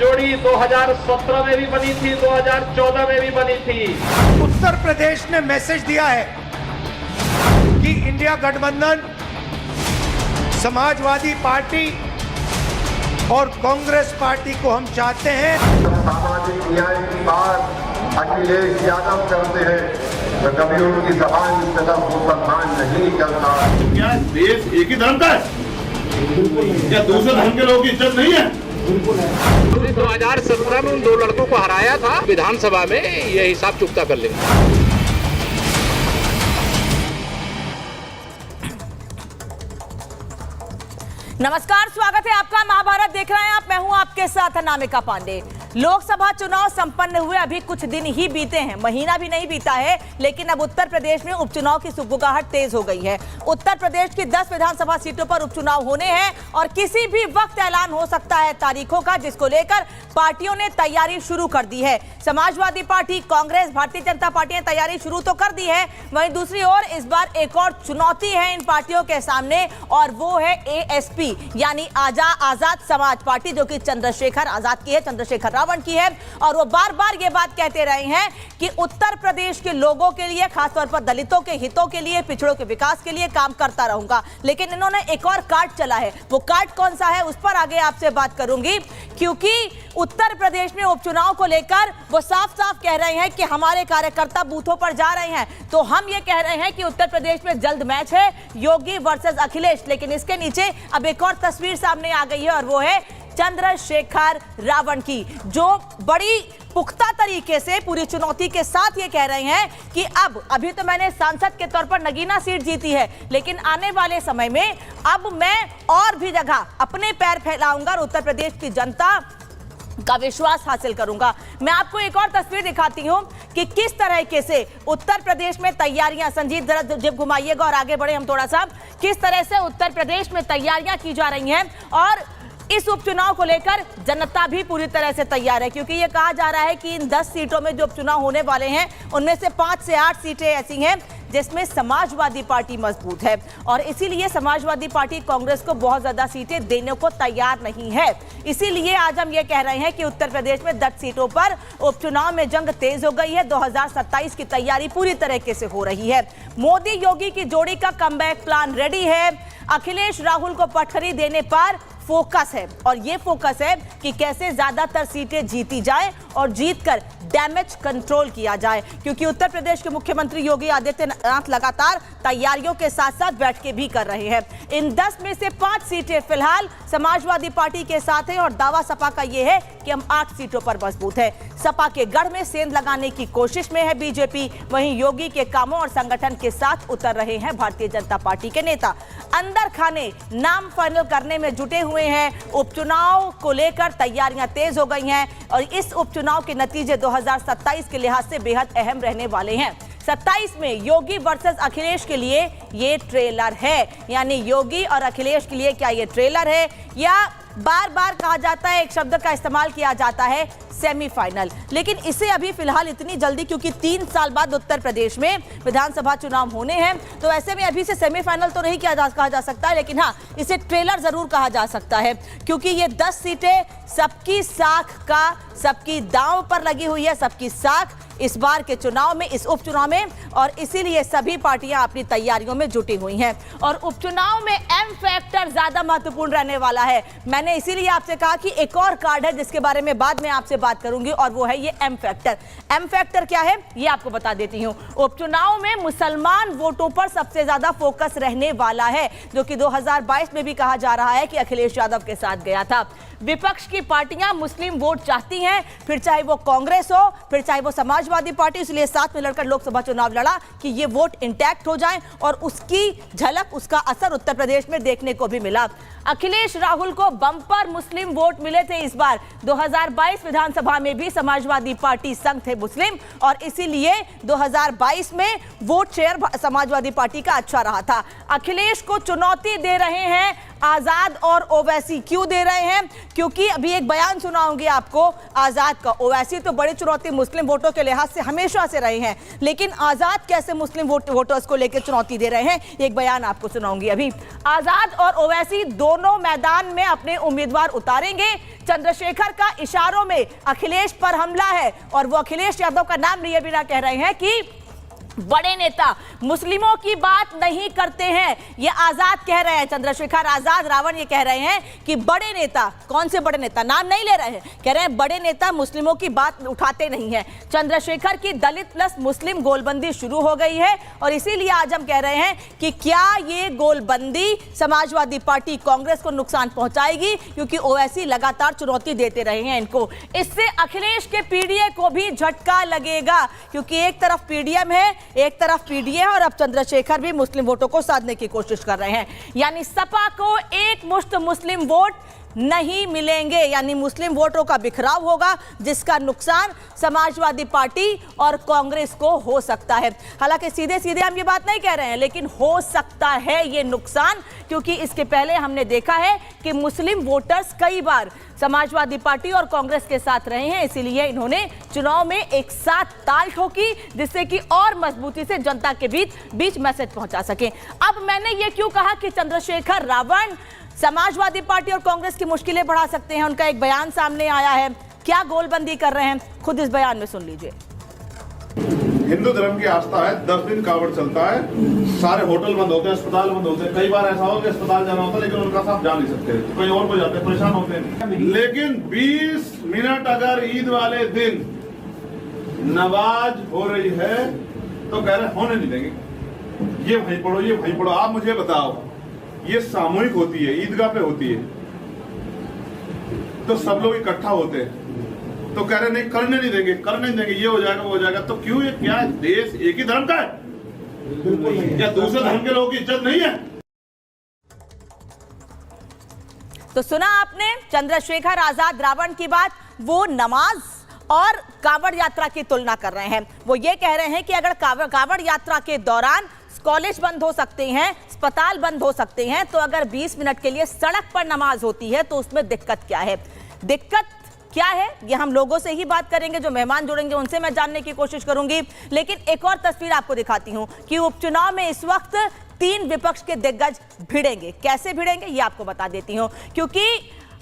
जोड़ी 2017 में भी बनी थी, 2014 में भी बनी थी। उत्तर प्रदेश ने मैसेज दिया है कि इंडिया गठबंधन समाजवादी पार्टी और कांग्रेस पार्टी को हम चाहते हैं। सामाजिक न्याय की बात अखिलेश यादव करते हैं तो कभी उनकी जबान इस तरफ मुसलमान नहीं करता। क्या देश एक ही धर्म का है? क्या दूसरे धर्म के लोगों की इज्जत नहीं है? 2017 में उन दो लड़कों को हराया था विधानसभा में, ये हिसाब चुकता कर लेंगे। नमस्कार, स्वागत है आपका। महाभारत देख रहे हैं आप, मैं हूं आपके साथ अनामिका पांडे। लोकसभा चुनाव संपन्न हुए अभी कुछ दिन ही बीते हैं, महीना भी नहीं बीता है, लेकिन अब उत्तर प्रदेश में उपचुनाव की सुगबुगाहट तेज हो गई है। उत्तर प्रदेश की 10 विधानसभा सीटों पर उपचुनाव होने हैं और किसी भी वक्त ऐलान हो सकता है तारीखों का, जिसको लेकर पार्टियों ने तैयारी शुरू कर दी है। समाजवादी पार्टी, कांग्रेस, भारतीय जनता पार्टी ने तैयारी शुरू तो कर दी है, वहीं दूसरी ओर इस बार एक और चुनौती है इन पार्टियों के सामने, और वो है एएसपी यानी आजाद समाज पार्टी, जो कि चंद्रशेखर आजाद की है, चंद्रशेखर रावण की है। और वो बार बार ये बात कहते रहे हैं कि उत्तर प्रदेश के लोगों के लिए, खासतौर पर दलितों के हितों के लिए, पिछड़ों के विकास के लिए काम करता रहूंगा। लेकिन इन्होंने एक और कार्ड चला है, वो कार्ड कौन सा है उस पर आगे आपसे बात करूंगी, क्योंकि उत्तर प्रदेश में उपचुनाव को लेकर वो साफ साफ कह रहे हैं कि हमारे कार्यकर्ता बूथों पर जा रहे हैं। तो हम ये कह रहे हैं कि उत्तर प्रदेश में जल्द मैच है, योगी वर्सेस अखिलेश। लेकिन इसके नीचे अब एक और तस्वीर सामने आ गई है, और वो है चंद्रशेखर रावण की, जो बड़ी पुख्ता तरीके से पूरी चुनौती के साथ ये कह रहे हैं कि अभी तो मैंने सांसद के तौर पर नगीना सीट जीती है, लेकिन आने वाले समय में अब मैं और भी जगह अपने पैर फैलाऊंगा और उत्तर प्रदेश की जनता का विश्वास हासिल करूंगा। मैं आपको एक और तस्वीर दिखाती हूं कि किस तरह से उत्तर प्रदेश में तैयारियां, संजीत जरा जेब घुमाइएगा और आगे बढ़े हम थोड़ा सा, किस तरह से उत्तर प्रदेश में तैयारियां की जा रही हैं। और इस उपचुनाव को लेकर जनता भी पूरी तरह से तैयार है, क्योंकि यह कहा जा रहा है कि इन 10 सीटों में जो उपचुनाव होने वाले हैं उनमें से 5 से 8 सीटें ऐसी हैं जिसमें समाजवादी पार्टी मजबूत है, और इसीलिए समाजवादी पार्टी कांग्रेस को बहुत ज्यादा सीटें देने को तैयार नहीं है। इसीलिए आज हम ये कह रहे हैं कि उत्तर प्रदेश में 10 सीटों पर उपचुनाव में जंग तेज हो गई है। 2027 की तैयारी पूरी तरीके से हो रही है। मोदी योगी की जोड़ी का कमबैक प्लान रेडी है। अखिलेश राहुल को पटखनी देने पर फोकस है, और ये फोकस है कि कैसे ज्यादातर सीटें जीती जाए और जीतकर डैमेज कंट्रोल किया जाए, क्योंकि उत्तर प्रदेश के मुख्यमंत्री योगी आदित्यनाथ लगातार तैयारियों के साथ साथ बैठकें भी कर रहे हैं। इन 10 में से 5 सीटें फिलहाल समाजवादी पार्टी के साथ हैं, और दावा सपा का यह है कि हम 8 सीटों पर मजबूत है। सपा के गढ़ में सेंध लगाने की कोशिश में है बीजेपी, वहीं योगी के कामों और संगठन के साथ उतर रहे हैं भारतीय जनता पार्टी के नेता। अंदर खाने नाम फाइनल करने में जुटे हुए हैं। उपचुनाव को लेकर तैयारियां तेज हो गई हैं, और इस उपचुनाव के नतीजे 2027 के लिहाज से बेहद अहम रहने वाले हैं। 27 में योगी वर्सेस अखिलेश के लिए ये ट्रेलर है, यानी योगी और अखिलेश के लिए क्या ये ट्रेलर है, या बार बार कहा जाता है, एक शब्द का इस्तेमाल किया जाता है, सेमीफाइनल। लेकिन इसे अभी फिलहाल इतनी जल्दी, क्योंकि 3 साल बाद उत्तर प्रदेश में विधानसभा चुनाव होने हैं, तो ऐसे में अभी से सेमीफाइनल तो नहीं कहा जा सकता है, लेकिन हाँ, इसे ट्रेलर जरूर कहा जा सकता है, क्योंकि ये 10 सीटें सबकी साख का, सबकी दांव पर लगी हुई है, सबकी साख इस बार के चुनाव में, इस उपचुनाव में, और इसीलिए सभी पार्टियां अपनी तैयारियों में जुटी हुई हैं। और उपचुनाव में एम फैक्टर ज्यादा महत्वपूर्ण रहने वाला है। मैंने इसीलिए आपसे कहा कि एक और कार्ड है जिसके बारे में बाद में आपसे बात करूंगी, और वो है ये एम फैक्टर। एम फैक्टर क्या है ये आपको बता देती हूं। उपचुनाव में मुसलमान वोटों पर सबसे ज्यादा फोकस रहने वाला है, जो कि 2022 में भी कहा जा रहा है कि अखिलेश यादव के साथ गया था। विपक्ष की पार्टियां मुस्लिम वोट चाहती हैं, फिर चाहे वो कांग्रेस हो, फिर चाहे वो समाजवादी पार्टी, इसलिए साथ में लड़कर लोकसभा चुनाव लड़ा कि ये वोट इंटैक्ट हो जाए, और उसकी झलक, उसका असर उत्तर प्रदेश में देखने को भी मिला। अखिलेश राहुल को बम्पर मुस्लिम वोट मिले थे इस बार। 2022 विधानसभा में भी समाजवादी पार्टी संग थे मुस्लिम, और इसीलिए 2022 में वोट शेयर समाजवादी पार्टी का अच्छा रहा था। अखिलेश को चुनौती दे रहे हैं आजाद और ओवैसी। क्यों दे रहे हैं? क्योंकि अभी एक बयान सुनाऊंगी आपको आजाद का। ओवैसी तो बड़ी चुनौती मुस्लिम वोटों के लिहाज से हमेशा से रहे हैं, लेकिन आजाद कैसे मुस्लिम वोटर्स को लेकर चुनौती दे रहे हैं, एक बयान आपको सुनाऊंगी अभी। आजाद और ओवैसी दोनों मैदान में अपने उम्मीदवार उतारेंगे, चंद्रशेखर का इशारों में अखिलेश पर हमला है और वो अखिलेश यादव का नाम लिए बिना कह रहे हैं कि बड़े नेता मुस्लिमों की बात नहीं करते हैं। ये आजाद कह रहे हैं, चंद्रशेखर आजाद रावण ये कह रहे हैं कि बड़े नेता, कौन से बड़े नेता, नाम नहीं ले रहे हैं, कह रहे हैं बड़े नेता मुस्लिमों की बात उठाते नहीं है। चंद्रशेखर की दलित प्लस मुस्लिम गोलबंदी शुरू हो गई है और इसीलिए आज हम कह रहे हैं कि क्या ये गोलबंदी समाजवादी पार्टी कांग्रेस को नुकसान पहुंचाएगी, क्योंकि ओवैसी लगातार चुनौती देते रहे हैं इनको। इससे अखिलेश के पीडीए को भी झटका लगेगा, क्योंकि एक तरफ पीडीएम है, एक तरफ पीडीए है और अब चंद्रशेखर भी मुस्लिम वोटों को साधने की कोशिश कर रहे हैं। यानी सपा को एक मुश्त मुस्लिम वोट नहीं मिलेंगे, यानी मुस्लिम वोटों का बिखराव होगा, जिसका नुकसान समाजवादी पार्टी और कांग्रेस को हो सकता है। हालांकि सीधे सीधे हम ये बात नहीं कह रहे हैं, लेकिन हो सकता है ये नुकसान, क्योंकि इसके पहले हमने देखा है कि मुस्लिम वोटर्स कई बार समाजवादी पार्टी और कांग्रेस के साथ रहे हैं, इसीलिए इन्होंने चुनाव में एक साथ ताल ठोकी, जिससे कि और मजबूती से जनता के बीच मैसेज पहुंचा सके। अब मैंने ये क्यों कहा कि चंद्रशेखर रावण समाजवादी पार्टी और कांग्रेस की मुश्किलें बढ़ा सकते हैं, उनका एक बयान सामने आया है। क्या गोलबंदी कर रहे हैं, खुद इस बयान में सुन लीजिए। हिंदू धर्म की आस्था है, 10 दिन कावड़ चलता है, सारे होटल बंद होते हैं, अस्पताल बंद होते हैं। कई बार ऐसा हो कि अस्पताल जाना होता है लेकिन उनका साथ जा नहीं सकते, तो कहीं और को जाते हैं, परेशान होते हैं। लेकिन 20 मिनट अगर ईद वाले दिन नमाज हो रही है तो कह रहे होने नहीं देंगे, ये वहीं पढ़ो, ये वहीं पढ़ो। आप मुझे बताओ, ये सामूहिक होती है, ईदगाह पे होती है, तो सब लोग इकट्ठा होते हैं, तो कह रहे नहीं करने नहीं देंगे, करने नहीं देंगे, ये हो जाएगा वो हो जाएगा। तो क्यों, ये क्या देश एक ही धर्म का है? बिल्कुल नहीं। क्या दूसरे धर्म के लोगों की इज्जत नहीं है? तो सुना आपने चंद्रशेखर आजाद रावण की बात, वो नमाज और कांवड़ यात्रा की तुलना कर रहे हैं। वो ये कह रहे हैं कि अगर कांवड़ यात्रा के दौरान कॉलेज बंद हो सकते हैं, अस्पताल बंद हो सकते हैं, तो अगर 20 मिनट के लिए सड़क पर नमाज होती है तो उसमें दिक्कत क्या है? दिक्कत क्या है ये हम लोगों से ही बात करेंगे, जो मेहमान जुड़ेंगे उनसे मैं जानने की कोशिश करूंगी। लेकिन एक और तस्वीर आपको दिखाती हूं कि उपचुनाव में इस वक्त 3 विपक्ष के दिग्गज भिड़ेंगे। कैसे भिड़ेंगे ये आपको बता देती हूं, क्योंकि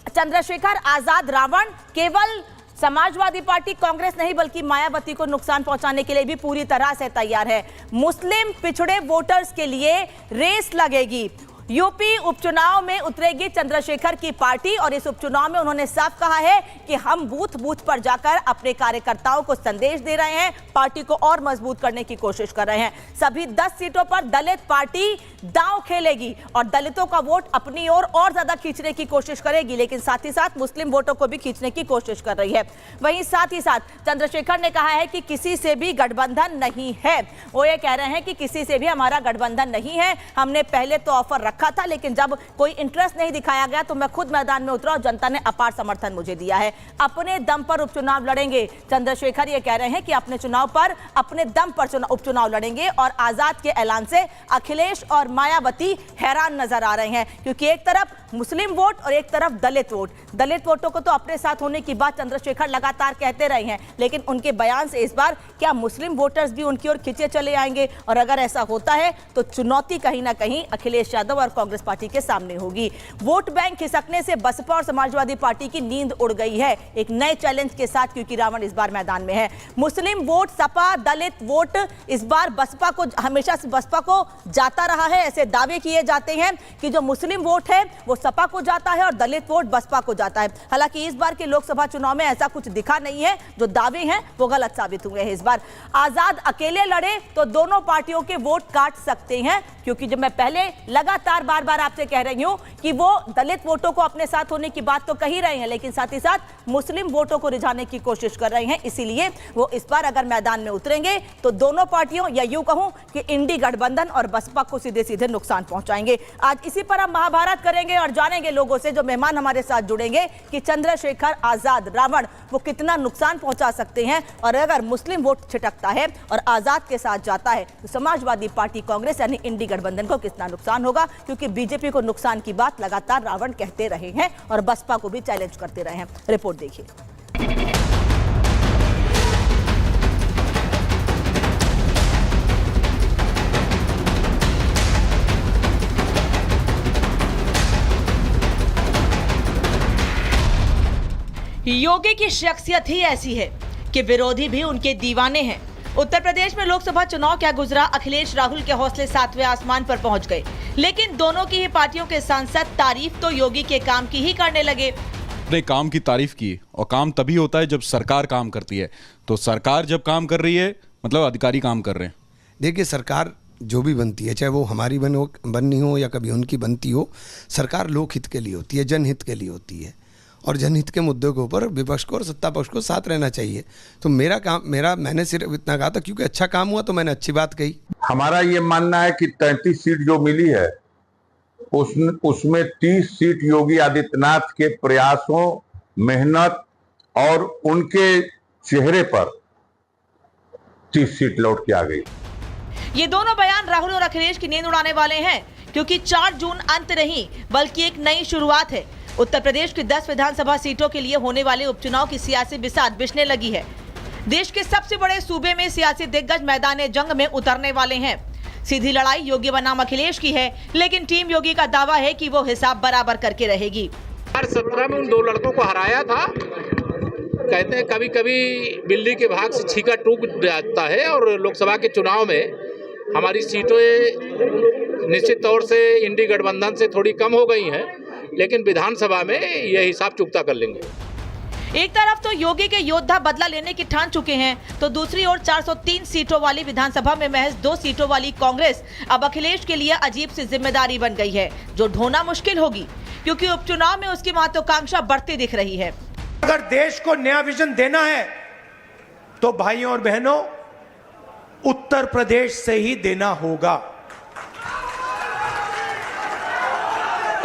चंद्रशेखर आजाद रावण केवल समाजवादी पार्टी कांग्रेस नहीं बल्कि मायावती को नुकसान पहुंचाने के लिए भी पूरी तरह से तैयार है। मुस्लिम पिछड़े वोटर्स के लिए रेस लगेगी। यूपी उपचुनाव में उतरेगी चंद्रशेखर की पार्टी और इस उपचुनाव में उन्होंने साफ कहा है कि हम बूथ बूथ पर जाकर अपने कार्यकर्ताओं को संदेश दे रहे हैं, पार्टी को और मजबूत करने की कोशिश कर रहे हैं। सभी 10 सीटों पर दलित पार्टी दांव खेलेगी और दलितों का वोट अपनी ओर और ज्यादा खींचने की कोशिश करेगी, लेकिन साथ ही साथ मुस्लिम वोटों को भी खींचने की कोशिश कर रही है। वहीं साथ ही साथ चंद्रशेखर ने कहा है कि किसी से भी गठबंधन नहीं है। वो ये कह रहे हैं कि किसी से भी हमारा गठबंधन नहीं है, हमने पहले तो ऑफर रखा था, लेकिन जब कोई इंटरेस्ट नहीं दिखाया गया तो मैं खुद मैदान में उतरा और जनता ने अपार समर्थन मुझे दिया है। अपने दम पर उपचुनाव लड़ेंगे। चंद्रशेखर ये कह रहे हैं कि अपने चुनाव पर अपने दम पर उपचुनाव लड़ेंगे और आजाद के ऐलान से अखिलेश और मायावती हैरान नजर आ रहे हैं, क्योंकि एक तरफ मुस्लिम वोट और एक तरफ दलित वोट। दलित वोटों को तो अपने साथ होने की बात चंद्रशेखर लगातार कहते रहे हैं, लेकिन उनके बयान से इस बार क्या मुस्लिम वोटर्स भी उनकी ओर खिंचे चले आएंगे? और अगर ऐसा होता है तो चुनौती कहीं ना कहीं अखिलेश यादव और कांग्रेस पार्टी के सामने होगी। वोट बैंक खिसकने से बसपा और समाजवादी पार्टी की नींद उड़ गई है एक नए चैलेंज के साथ, क्योंकि रावण इस बार मैदान में है। मुस्लिम वोट, सपा, दलित वोट इस बार बसपा को, हमेशा से बसपा को जाता रहा है। ऐसे दावे किए जाते हैं कि जो मुस्लिम वोट है वो सपा को जाता है और दलित वोट बसपा को जाता है। हालांकि इस बार के लोकसभा चुनाव में ऐसा कुछ दिखा नहीं है, जो दावे हैं वो गलत साबित हुए हैं। इस बार आजाद अकेले लड़े तो दोनों पार्टियों के वोट काट सकते हैं, क्योंकि जब मैं पहले लगातार बार बार आपसे कह रही हूं कि वो दलित वोटों को अपने साथ होने की बात तो कह ही रहे हैं, लेकिन साथ ही साथ मुस्लिम वोटों को रिझाने की कोशिश कर रहे हैं। इसीलिए वो इस बार अगर मैदान में उतरेंगे तो दोनों पार्टियों, या यूं कहूं कि इंडी गठबंधन और बसपा को सीधे सीधे नुकसान पहुंचाएंगे। आज इसी पर हम महाभारत करेंगे और जानेंगे लोगों से, जो मेहमान हमारे साथ जुड़ेंगे, कि चंद्रशेखर आजाद रावण वो कितना नुकसान पहुंचा सकते हैं, और अगर मुस्लिम वोट छिटकता है और आजाद के साथ जाता है तो समाजवादी पार्टी कांग्रेस यानी इंडी गठबंधन को कितना नुकसान होगा, क्योंकि बीजेपी को नुकसान की बात लगातार रावण कहते रहे हैं और बसपा को भी चैलेंज करते रहे हैं। रिपोर्ट देखिए। योगी की शख्सियत ही ऐसी है कि विरोधी भी उनके दीवाने हैं। उत्तर प्रदेश में लोकसभा चुनाव क्या गुजरा, अखिलेश राहुल के हौसले 7वें आसमान पर पहुंच गए, लेकिन दोनों की ही पार्टियों के सांसद तारीफ तो योगी के काम की ही करने लगे। अपने काम की तारीफ की, और काम तभी होता है जब सरकार काम करती है। तो सरकार जब काम कर रही है मतलब अधिकारी काम कर रहे हैं। देखिए, सरकार जो भी बनती है, चाहे वो हमारी बननी हो या कभी उनकी बनती हो, सरकार लोकहित के लिए होती है, जनहित के लिए होती है, और जनहित के मुद्दों के ऊपर विपक्ष को और सत्ता पक्ष को साथ रहना चाहिए। तो मैंने सिर्फ इतना कहा था क्योंकि अच्छा काम हुआ तो मैंने अच्छी बात कही। हमारा ये मानना है कि 33 सीट जो मिली है उसमें 30 सीट योगी आदित्यनाथ के प्रयासों, मेहनत और उनके चेहरे पर 30 सीट लौट के आ गई। ये दोनों बयान राहुल और अखिलेश की नींद उड़ाने वाले हैं, क्योंकि 4 जून अंत नहीं बल्कि एक नई शुरुआत है। उत्तर प्रदेश की 10 विधानसभा सीटों के लिए होने वाले उपचुनाव की सियासी बिसात बिछने लगी है। देश के सबसे बड़े सूबे में सियासी दिग्गज मैदान जंग में उतरने वाले हैं। सीधी लड़ाई योगी बनाम अखिलेश की है, लेकिन टीम योगी का दावा है कि वो हिसाब बराबर करके रहेगी। 2017 में उन 2 लड़कों को हराया था। कहते हैं कभी कभी बिल्ली के भाग से छीका टूट जाता है, और लोकसभा के चुनाव में हमारी सीटें निश्चित तौर से इंडी गठबंधन से थोड़ी कम हो गई हैं, लेकिन विधानसभा में यह हिसाब चुकता कर लेंगे। एक तरफ तो योगी के योद्धा बदला लेने की ठान चुके हैं, तो दूसरी ओर 403 सीटों वाली विधानसभा में महज 2 सीटों वाली कांग्रेस अब अखिलेश के लिए अजीब सी जिम्मेदारी बन गई है, जो ढोना मुश्किल होगी, क्योंकि उपचुनाव में उसकी महत्वाकांक्षा बढ़ती दिख रही है। अगर देश को नया विजन देना है तो भाइयों और बहनों, उत्तर प्रदेश से ही देना होगा।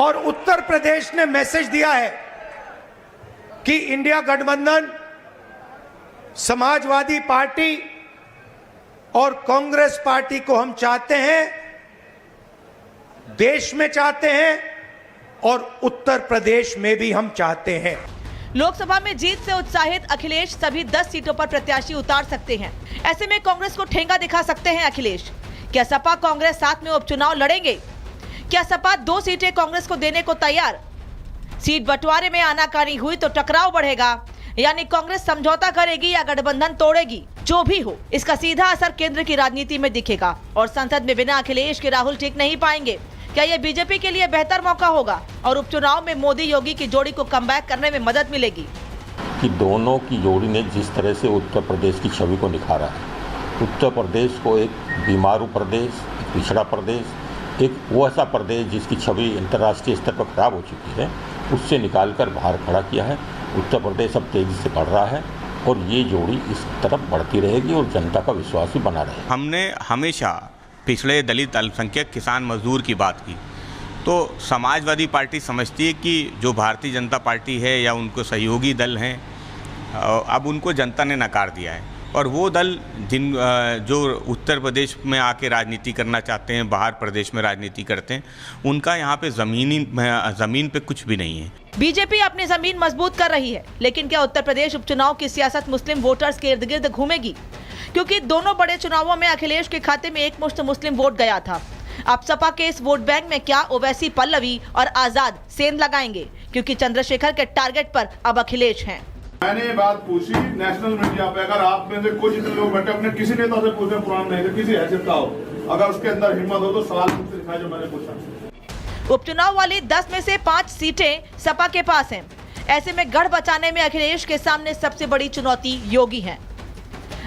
और उत्तर प्रदेश ने मैसेज दिया है कि इंडिया गठबंधन, समाजवादी पार्टी और कांग्रेस पार्टी को हम चाहते हैं, देश में चाहते हैं और उत्तर प्रदेश में भी हम चाहते हैं। लोकसभा में जीत से उत्साहित अखिलेश सभी 10 सीटों पर प्रत्याशी उतार सकते हैं। ऐसे में कांग्रेस को ठेंगा दिखा सकते हैं अखिलेश। क्या सपा कांग्रेस साथ में उपचुनाव लड़ेंगे? क्या सपा 2 सीटें कांग्रेस को देने को तैयार? सीट बंटवारे में आनाकानी हुई तो टकराव बढ़ेगा, यानी कांग्रेस समझौता करेगी या गठबंधन तोड़ेगी। जो भी हो, इसका सीधा असर केंद्र की राजनीति में दिखेगा, और संसद में बिना अखिलेश के राहुल टिक नहीं पाएंगे। क्या यह बीजेपी के लिए बेहतर मौका होगा और उपचुनाव में मोदी योगी की जोड़ी को कमबैक करने में मदद मिलेगी? कि दोनों की जोड़ी ने जिस तरह से उत्तर प्रदेश की छवि को निखारा है, उत्तर प्रदेश को एक बीमारू प्रदेश, एक पिछड़ा प्रदेश, एक वो ऐसा प्रदेश जिसकी छवि अंतर्राष्ट्रीय स्तर पर खराब हो चुकी है, उससे निकालकर बाहर खड़ा किया है। उत्तर प्रदेश अब तेजी से बढ़ रहा है, और ये जोड़ी इस तरफ बढ़ती रहेगी और जनता का विश्वास भी बना रहेगा। हमने हमेशा पिछड़े, दलित, अल्पसंख्यक, किसान, मजदूर की बात की, तो समाजवादी पार्टी समझती है कि जो भारतीय जनता पार्टी है या उनको सहयोगी दल हैं, अब उनको जनता ने नकार दिया है, और वो दल जो उत्तर प्रदेश में आके राजनीति करना चाहते हैं, बाहर प्रदेश में राजनीति करते हैं, उनका यहाँ पे ज़मीन पे कुछ भी नहीं है। बीजेपी अपनी जमीन मजबूत कर रही है, लेकिन क्या उत्तर प्रदेश उपचुनाव की सियासत मुस्लिम वोटर्स के इर्द गिर्द घूमेगी? क्योंकि दोनों बड़े चुनावों में अखिलेश के खाते में एकमुश्त मुस्लिम वोट गया था। अब सपा के इस वोट बैंक में क्या ओवैसी, पल्लवी और आजाद सेंध लगाएंगे? क्योंकि चंद्रशेखर के टारगेट पर अब अखिलेश हैं। मैंने ये बात पूछी नेशनल मीडिया पे, अगर आप में से कुछ इतने लोग बैठे अपने किसी नेता से पूछे, पुराने नहीं थे, किसी हैसियत का हो, अगर उसके अंदर हिम्मत हो तो सवाल मुझसे दिखाए जो मैंने पूछा। उपचुनाव वाली 10 में से 5 सीटें सपा के पास हैं। ऐसे में गढ़ बचाने में अखिलेश के सामने सबसे बड़ी चुनौती योगी है।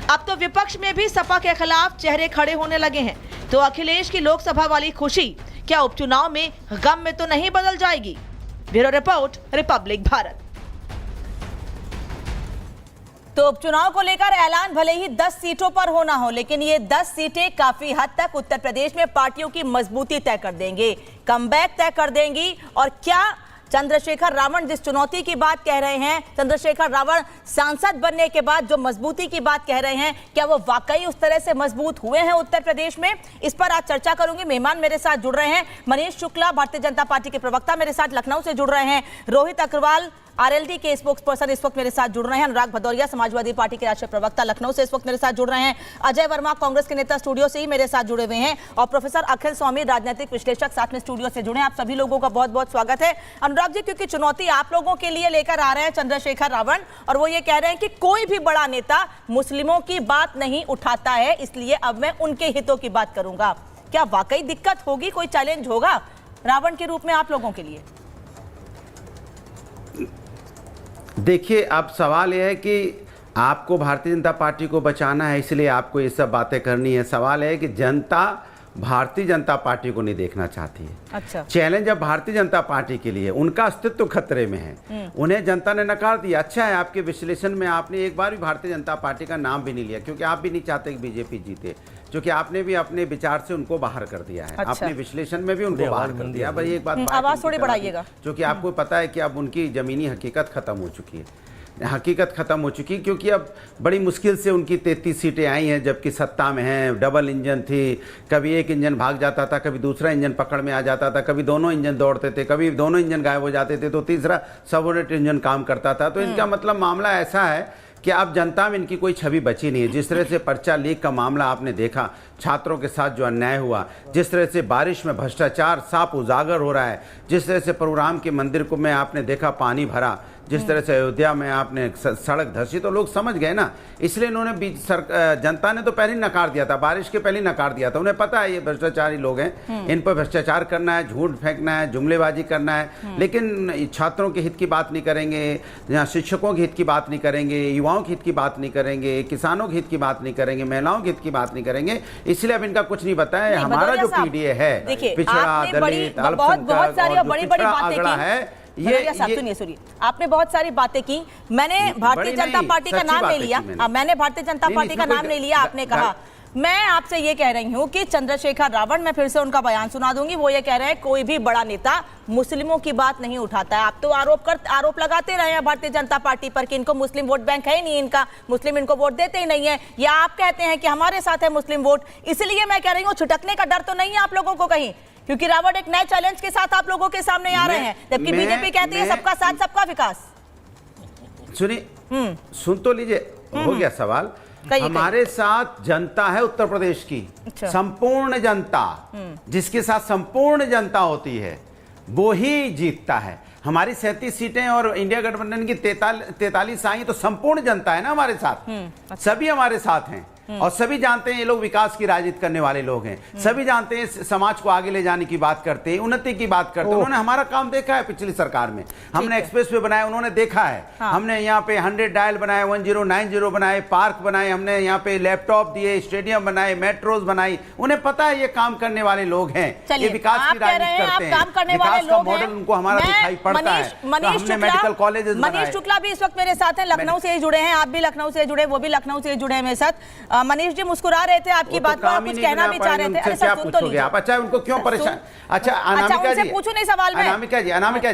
अब तो विपक्ष में भी सपा के खिलाफ चेहरे खड़े होने लगे हैं, तो अखिलेश की लोकसभा वाली खुशी क्या उपचुनाव में गम में तो नहीं बदल जाएगी? Bureau report, Republic Bharat. तो उपचुनाव को लेकर ऐलान भले ही 10 सीटों पर होना हो, लेकिन ये 10 सीटें काफी हद तक उत्तर प्रदेश में पार्टियों की मजबूती तय कर देंगे, कमबैक तय कर देंगी। और क्या चंद्रशेखर रावण जिस चुनौती की बात कह रहे हैं, चंद्रशेखर रावण सांसद बनने के बाद जो मजबूती की बात कह रहे हैं, क्या वो वाकई उस तरह से मजबूत हुए हैं उत्तर प्रदेश में? इस पर आज चर्चा करूंगी। मेहमान मेरे साथ जुड़ रहे हैं, मनीष शुक्ला भारतीय जनता पार्टी के प्रवक्ता मेरे साथ लखनऊ से जुड़ रहे हैं, रोहित अग्रवाल आरएलडी के स्पोक्स पर्सन इस वक्त मेरे साथ जुड़ रहे हैं, अनुराग भदौरिया समाजवादी पार्टी के राष्ट्रीय प्रवक्ता लखनऊ से इस वक्त मेरे साथ जुड़ रहे हैं, अजय वर्मा कांग्रेस के नेता स्टूडियो से ही मेरे साथ जुड़े हुए हैं, और प्रोफेसर अखिल स्वामी राजनीतिक विश्लेषक साथ में स्टूडियो से जुड़े हैं। आप सभी लोगों का बहुत बहुत स्वागत है। अनुराग अनुराग जी, क्योंकि चुनौती आप लोगों के लिए लेकर आ रहे हैं चंद्रशेखर रावण, और वो ये कह रहे हैं कि कोई भी बड़ा नेता मुस्लिमों की बात नहीं उठाता है, इसलिए अब मैं उनके हितों की बात करूंगा। क्या वाकई दिक्कत होगी, कोई चैलेंज होगा रावण के रूप में आप लोगों के लिए? देखिए, अब सवाल यह है कि आपको भारतीय जनता पार्टी को बचाना है, इसलिए आपको ये सब बातें करनी है। सवाल है कि जनता भारतीय जनता पार्टी को नहीं देखना चाहती है। अच्छा, चैलेंज अब भारतीय जनता पार्टी के लिए, उनका अस्तित्व खतरे में है, उन्हें जनता ने नकार दिया। अच्छा है, आपके विश्लेषण में आपने एक बार भी भारतीय जनता पार्टी का नाम भी नहीं लिया, क्योंकि आप भी नहीं चाहते कि बीजेपी जीते, क्योंकि आपने भी अपने विचार से उनको बाहर कर दिया है। अच्छा। अपने विश्लेषण में भी उनको बाहर कर दिया। भाई एक बात, आवाज थोड़ी बढ़ाइएगा, क्योंकि आपको पता है कि अब उनकी जमीनी हकीकत खत्म हो चुकी है, हकीकत ख़त्म हो चुकी, क्योंकि अब बड़ी मुश्किल से उनकी 33 सीटें आई हैं, जबकि सत्ता में हैं। डबल इंजन थी, कभी एक इंजन भाग जाता था, कभी दूसरा इंजन पकड़ में आ जाता था, कभी दोनों इंजन दौड़ते थे, कभी दोनों इंजन गायब हो जाते थे, तो तीसरा सबऑर्डिनेट इंजन काम करता था। तो इनका मतलब मामला ऐसा है कि अब जनता में इनकी कोई छवि बची नहीं है। जिस तरह से पर्चा लीक का मामला आपने देखा, छात्रों के साथ जो अन्याय हुआ, जिस तरह से बारिश में भ्रष्टाचार साफ उजागर हो रहा है, जिस तरह से प्रोग्राम के मंदिर को में आपने देखा पानी भरा, जिस तरह से अयोध्या में आपने सड़क धंसी, तो लोग समझ गए ना। इसलिए इन्होंने जनता ने तो पहले ही नकार दिया था, बारिश के पहले ही नकार दिया था। उन्हें पता है ये भ्रष्टाचारी लोग हैं, इन पर भ्रष्टाचार करना है, झूठ फेंकना है, जुमलेबाजी करना है, लेकिन छात्रों के हित की बात नहीं करेंगे, या शिक्षकों के हित की बात नहीं करेंगे, युवाओं के हित की बात नहीं करेंगे, किसानों के हित की बात नहीं करेंगे, महिलाओं के हित की बात नहीं करेंगे। इसलिए अब इनका कुछ नहीं पता है। हमारा जो पीडीए है, पिछड़ा, दलित, अल्पसंख्यक आंकड़ा है, सुनिए, आपने बहुत सारी बातें की, मैंने भारतीय जनता पार्टी का नाम नहीं लिया, मैंने भारतीय जनता पार्टी का नाम नहीं लिया, आपने कहा। मैं आपसे ये कह रही हूँ कि चंद्रशेखर रावण, मैं फिर से उनका बयान सुना दूंगी, वो ये कह रहे हैं कोई भी बड़ा नेता मुस्लिमों की बात नहीं उठाता है। आप तो आरोप लगाते रहे हैं भारतीय जनता पार्टी पर कि इनको मुस्लिम वोट बैंक है ही नहीं, इनका मुस्लिम इनको वोट देते ही नहीं है, या आप कहते हैं कि हमारे साथ है मुस्लिम वोट। इसलिए मैं कह रही हूँ छिटकने का डर तो नहीं है आप लोगों को कहीं, क्योंकि रावण एक नए चैलेंज के साथ आप लोगों के सामने आ रहे हैं, जबकि बीजेपी कहती है सबका साथ सबका विकास। सुनिए, सुन तो लीजिए, हो गया सवाल। हमारे साथ जनता है उत्तर प्रदेश की, संपूर्ण जनता, जिसके साथ संपूर्ण जनता होती है वो ही जीतता है। हमारी 37 सीटें और इंडिया गठबंधन की 43 आई, तो संपूर्ण जनता है ना हमारे साथ, सभी हमारे साथ हैं। और सभी जानते हैं ये लोग विकास की राजनीति करने वाले लोग हैं, सभी जानते हैं समाज को आगे ले जाने की बात करते हैं, उन्नति की बात करते हैं। उन्होंने हमारा काम देखा है पिछली सरकार में, हमने एक्सप्रेस वे बनाए, उन्होंने देखा है। हमने यहाँ पे 100 डायल बनाए, 1090 बनाए, पार्क बनाए, हमने यहाँ पे लैपटॉप दिए, स्टेडियम बनाए, मेट्रोज बनाई। उन्हें पता है ये काम करने वाले लोग हैं, ये विकास की राजनीति करते हैं, विकास का मॉडल उनको हमारा दिखाई पड़ता है। हमने मेडिकल कॉलेजेस बनाए। मनीष शुक्ला भी इस वक्त मेरे साथ हैं, लखनऊ से जुड़े हैं, आप भी लखनऊ से जुड़े, वो भी लखनऊ से जुड़े हैं मेरे साथ। मनीष जी मुस्कुरा रहे थे आपकी बात पर, कुछ कहना भी चाह रहे थे। अरे क्या पूछोगे आप? अच्छा, उनको क्यों परेशान? अच्छा, अनामिका जी पूछो नहीं सवाल में। अनामिका जी देखिए अनामिका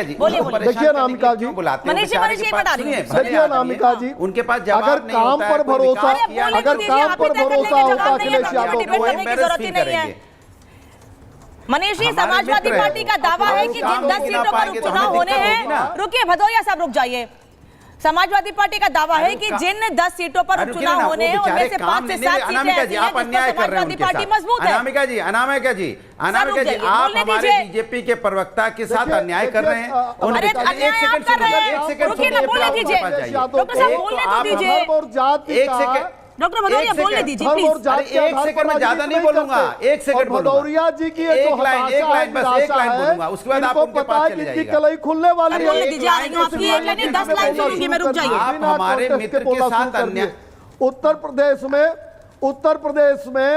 जी, मनीष जी बता रही हूं, देखिए अनामिका जी, उनके पास जवाब नहीं काम पर भरोसा, अगर काम पर भरोसा होता अखिलेश यादव को। मनीष जी, समाजवादी पार्टी का दावा है कि जिन 10 सीटों पर उपचुनाव होने हैं, रुकिए भदौरिया साहब रुक जाइए, समाजवादी पार्टी का दावा है कि जिन 10 सीटों पर उपचुनाव होने हैं उनमें से 5 से 7 सीटें ऐसी हैं जिसमें समाजवादी पार्टी मजबूत है। अनामिका जी, आप हमारे बीजेपी के प्रवक्ता के साथ अन्याय कर रहे हैं। अरे अन्याय आप कर रहे हैं, रुकिए ना, बोलने दीजिए डॉक्टर साहब, बोलने तो दीजिए। एक सेकंड डॉक्टर भदौरिया बोलने दीजिए प्लीज। एक सेकंड में ज्यादा नहीं बोलूंगा, एक सेकंड भदौरिया जी की एक लाइन बस, एक लाइन बोलूंगा, उसके बाद आप उनके पास चले जाइएगा। कलई खुलने वाली है, बोलने दीजिए, आपकी एक लाइन 10 लाइन सुनूंगी मैं, रुक जाइए। आप हमारे मित्र के साथ अन्याय। उत्तर प्रदेश में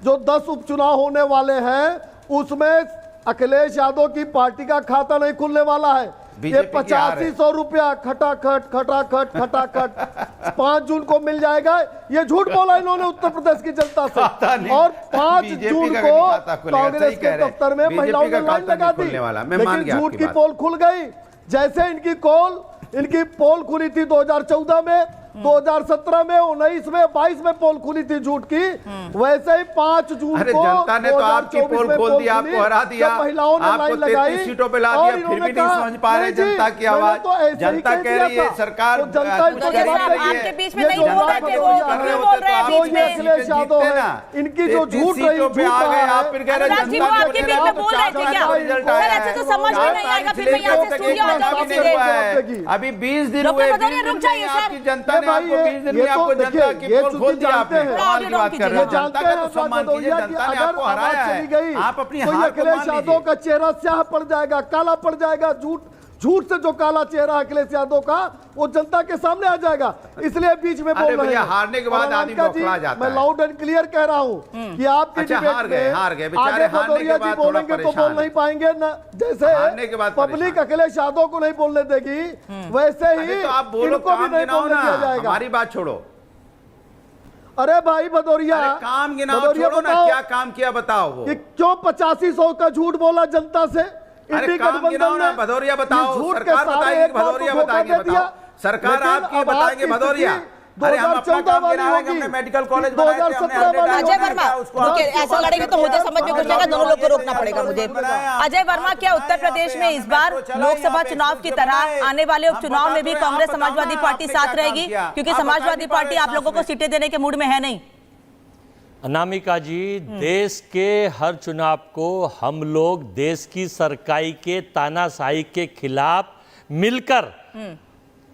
जो 10 उपचुनाव होने वाले हैं उसमें अखिलेश यादव की पार्टी का खाता नहीं खुलने वाला है। ये 8500 रुपया खटाखट 5 जून को मिल जाएगा। ये झूठ बोला इन्होंने उत्तर प्रदेश की जनता से, और 5 जून को कांग्रेस के दफ्तर में महिलाओं ने लाइन लगा दी, लेकिन झूठ की पोल खुल गई। जैसे इनकी पोल खुली थी 2014 में, 2017 में, 19 में, 22 में पोल खुली थी झूठ की, वैसे ही 5 जून को जनता ने तो आपकी पोल खोल दी, आपको हरा दिया, महिलाओं ने लाइन लगाई, सीटों पे ला दिया, फिर भी नहीं समझ पा रहे जनता की आवाज। जनता कह रही है सरकार आपके बीच में नहीं बोल रहे थे, वो क्यों बोल रहे हैं बीच में? अखिलेश यादव है, इनकी जो झूठ रही, आपके बीच में बोल रहे थे क्या? से तो समझ में नहीं आएगा, फिर मैं यहाँ से स्टूडियो आ जाऊंगी। अभी 20 दिन हुए, रुक जाइए सर। आपकी जनता ने आपको 20 दिन में आपको जनता की पोल खोल दिया। आपने कमाल की बात कर रहे हैं। जनता का तो सम्मान कीजिए, जनता ने आपको हराया है, आप अपनी हार को मान अखिलेश यादव का चेहरा स्याह पड़ जाएगा, काला पड़ जाएगा। झूठ से जो काला चेहरा अखिलेश यादव का वो जनता के सामने आ जाएगा, इसलिए बीच में बोल रहे हैं। हारने के बाद आदमी बौखला जाता है। मैं लाउड एंड क्लियर कह रहा हूँ कि आपके हार गए बेचारे, भदौरिया जी बोलेंगे तो बोल नहीं पाएंगे ना, जैसे पब्लिक अखिलेश यादव को नहीं बोलने देगी वैसे ही इनको भी नहीं बोलने दिया जाएगा। हमारी बात छोड़ो, अरे भाई भदौरिया, काम गिनाओ, छोड़ो ना, क्या काम किया बताओ। वो क्यों 8500 का झूठ बोला जनता से? भदौरिया बताओ, सरकार बताएगी, भदौरिया बताएंगे, बताओ सरकार आपकी बताएंगे भदौरिया। अरे हम अपना काम गिनाएंगे, हमने मेडिकल कॉलेज बनाए थे, हमने अजय वर्मा, ऐसा लड़ेंगे तो मुझे समझ में घुस जाएगा, दोनों लोग को रोकना पड़ेगा मुझे। अजय वर्मा, क्या उत्तर प्रदेश में इस बार लोकसभा चुनाव की तरह आने वाले उपचुनाव में भी कांग्रेस समाजवादी पार्टी साथ रहेगी? क्योंकि समाजवादी पार्टी आप लोगों को सीटें देने के मूड में है नहीं। अनामिका जी, देश के हर चुनाव को हम लोग देश की सरकारी के तानाशाही के खिलाफ मिलकर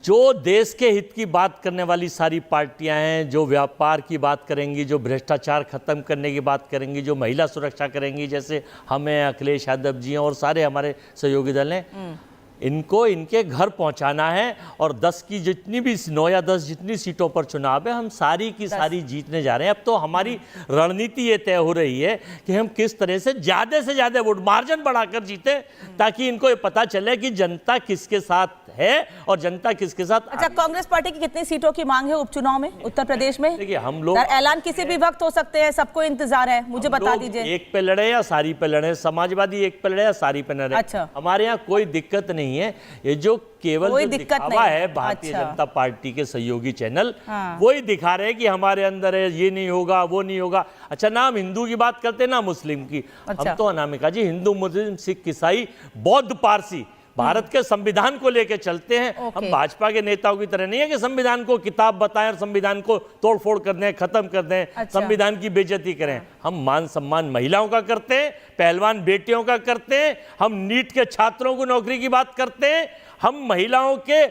जो देश के हित की बात करने वाली सारी पार्टियां हैं, जो व्यापार की बात करेंगी, जो भ्रष्टाचार खत्म करने की बात करेंगी, जो महिला सुरक्षा करेंगी, जैसे हमें अखिलेश यादव जी हैं और सारे हमारे सहयोगी दल हैं, इनको इनके घर पहुंचाना है। और 10 की जितनी भी 9 या 10 जितनी सीटों पर चुनाव है, हम सारी की सारी जीतने जा रहे हैं। अब तो हमारी रणनीति ये तय हो रही है कि हम किस तरह से ज़्यादा वोट मार्जिन बढ़ाकर जीते, ताकि इनको ये पता चले कि जनता किसके साथ है और जनता किसके साथ। अच्छा, कांग्रेस पार्टी की कितनी सीटों की मांग है उपचुनाव में उत्तर प्रदेश में? देखिए, हम लोग ऐलान किसी भी वक्त हो सकते हैं, सबको इंतजार है, मुझे बता दीजिए। एक पे लड़े या सारी पे लड़े, समाजवादी एक पे लड़े या सारी पे लड़े, अच्छा, हमारे यहाँ कोई दिक्कत नहीं है। ये जो केवल दिखावा है भारतीय जनता पार्टी के सहयोगी चैनल, वही दिखा रहे हैं कि हमारे अंदर है, ये नहीं होगा, वो नहीं होगा। अच्छा, ना हम हिंदू की बात करते ना मुस्लिम की। हम तो अनामिका जी हिंदू, मुस्लिम, सिख, ईसाई, बौद्ध, पारसी भारत के संविधान को लेकर चलते हैं। हम भाजपा के नेताओं की तरह नहीं है कि संविधान को किताब बताएं और संविधान को तोड़फोड़ कर दें, खत्म कर दें, संविधान की बेइज्जती करें। हम मान सम्मान महिलाओं का करते हैं, पहलवान बेटियों का करते हैं, हम नीट के छात्रों को नौकरी की बात करते हैं, हम महिलाओं के,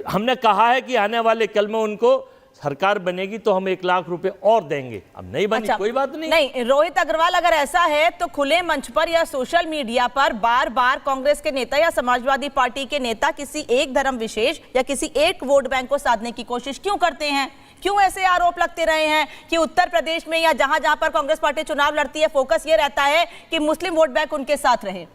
हमने कहा है कि आने वाले कल में उनको सरकार बनेगी तो हम 1 लाख रुपए और देंगे। अब नहीं बनी, कोई बात नहीं। नहीं, रोहित अग्रवाल, अगर ऐसा है तो खुले मंच पर या सोशल मीडिया पर बार बार कांग्रेस के नेता या समाजवादी पार्टी के नेता किसी एक धर्म विशेष या किसी एक वोट बैंक को साधने की कोशिश क्यों करते हैं? क्यों ऐसे आरोप लगते रहे हैं कि उत्तर प्रदेश में या जहां जहां पर कांग्रेस पार्टी चुनाव लड़ती है, फोकस ये रहता है कि मुस्लिम वोट बैंक उनके साथ रहे?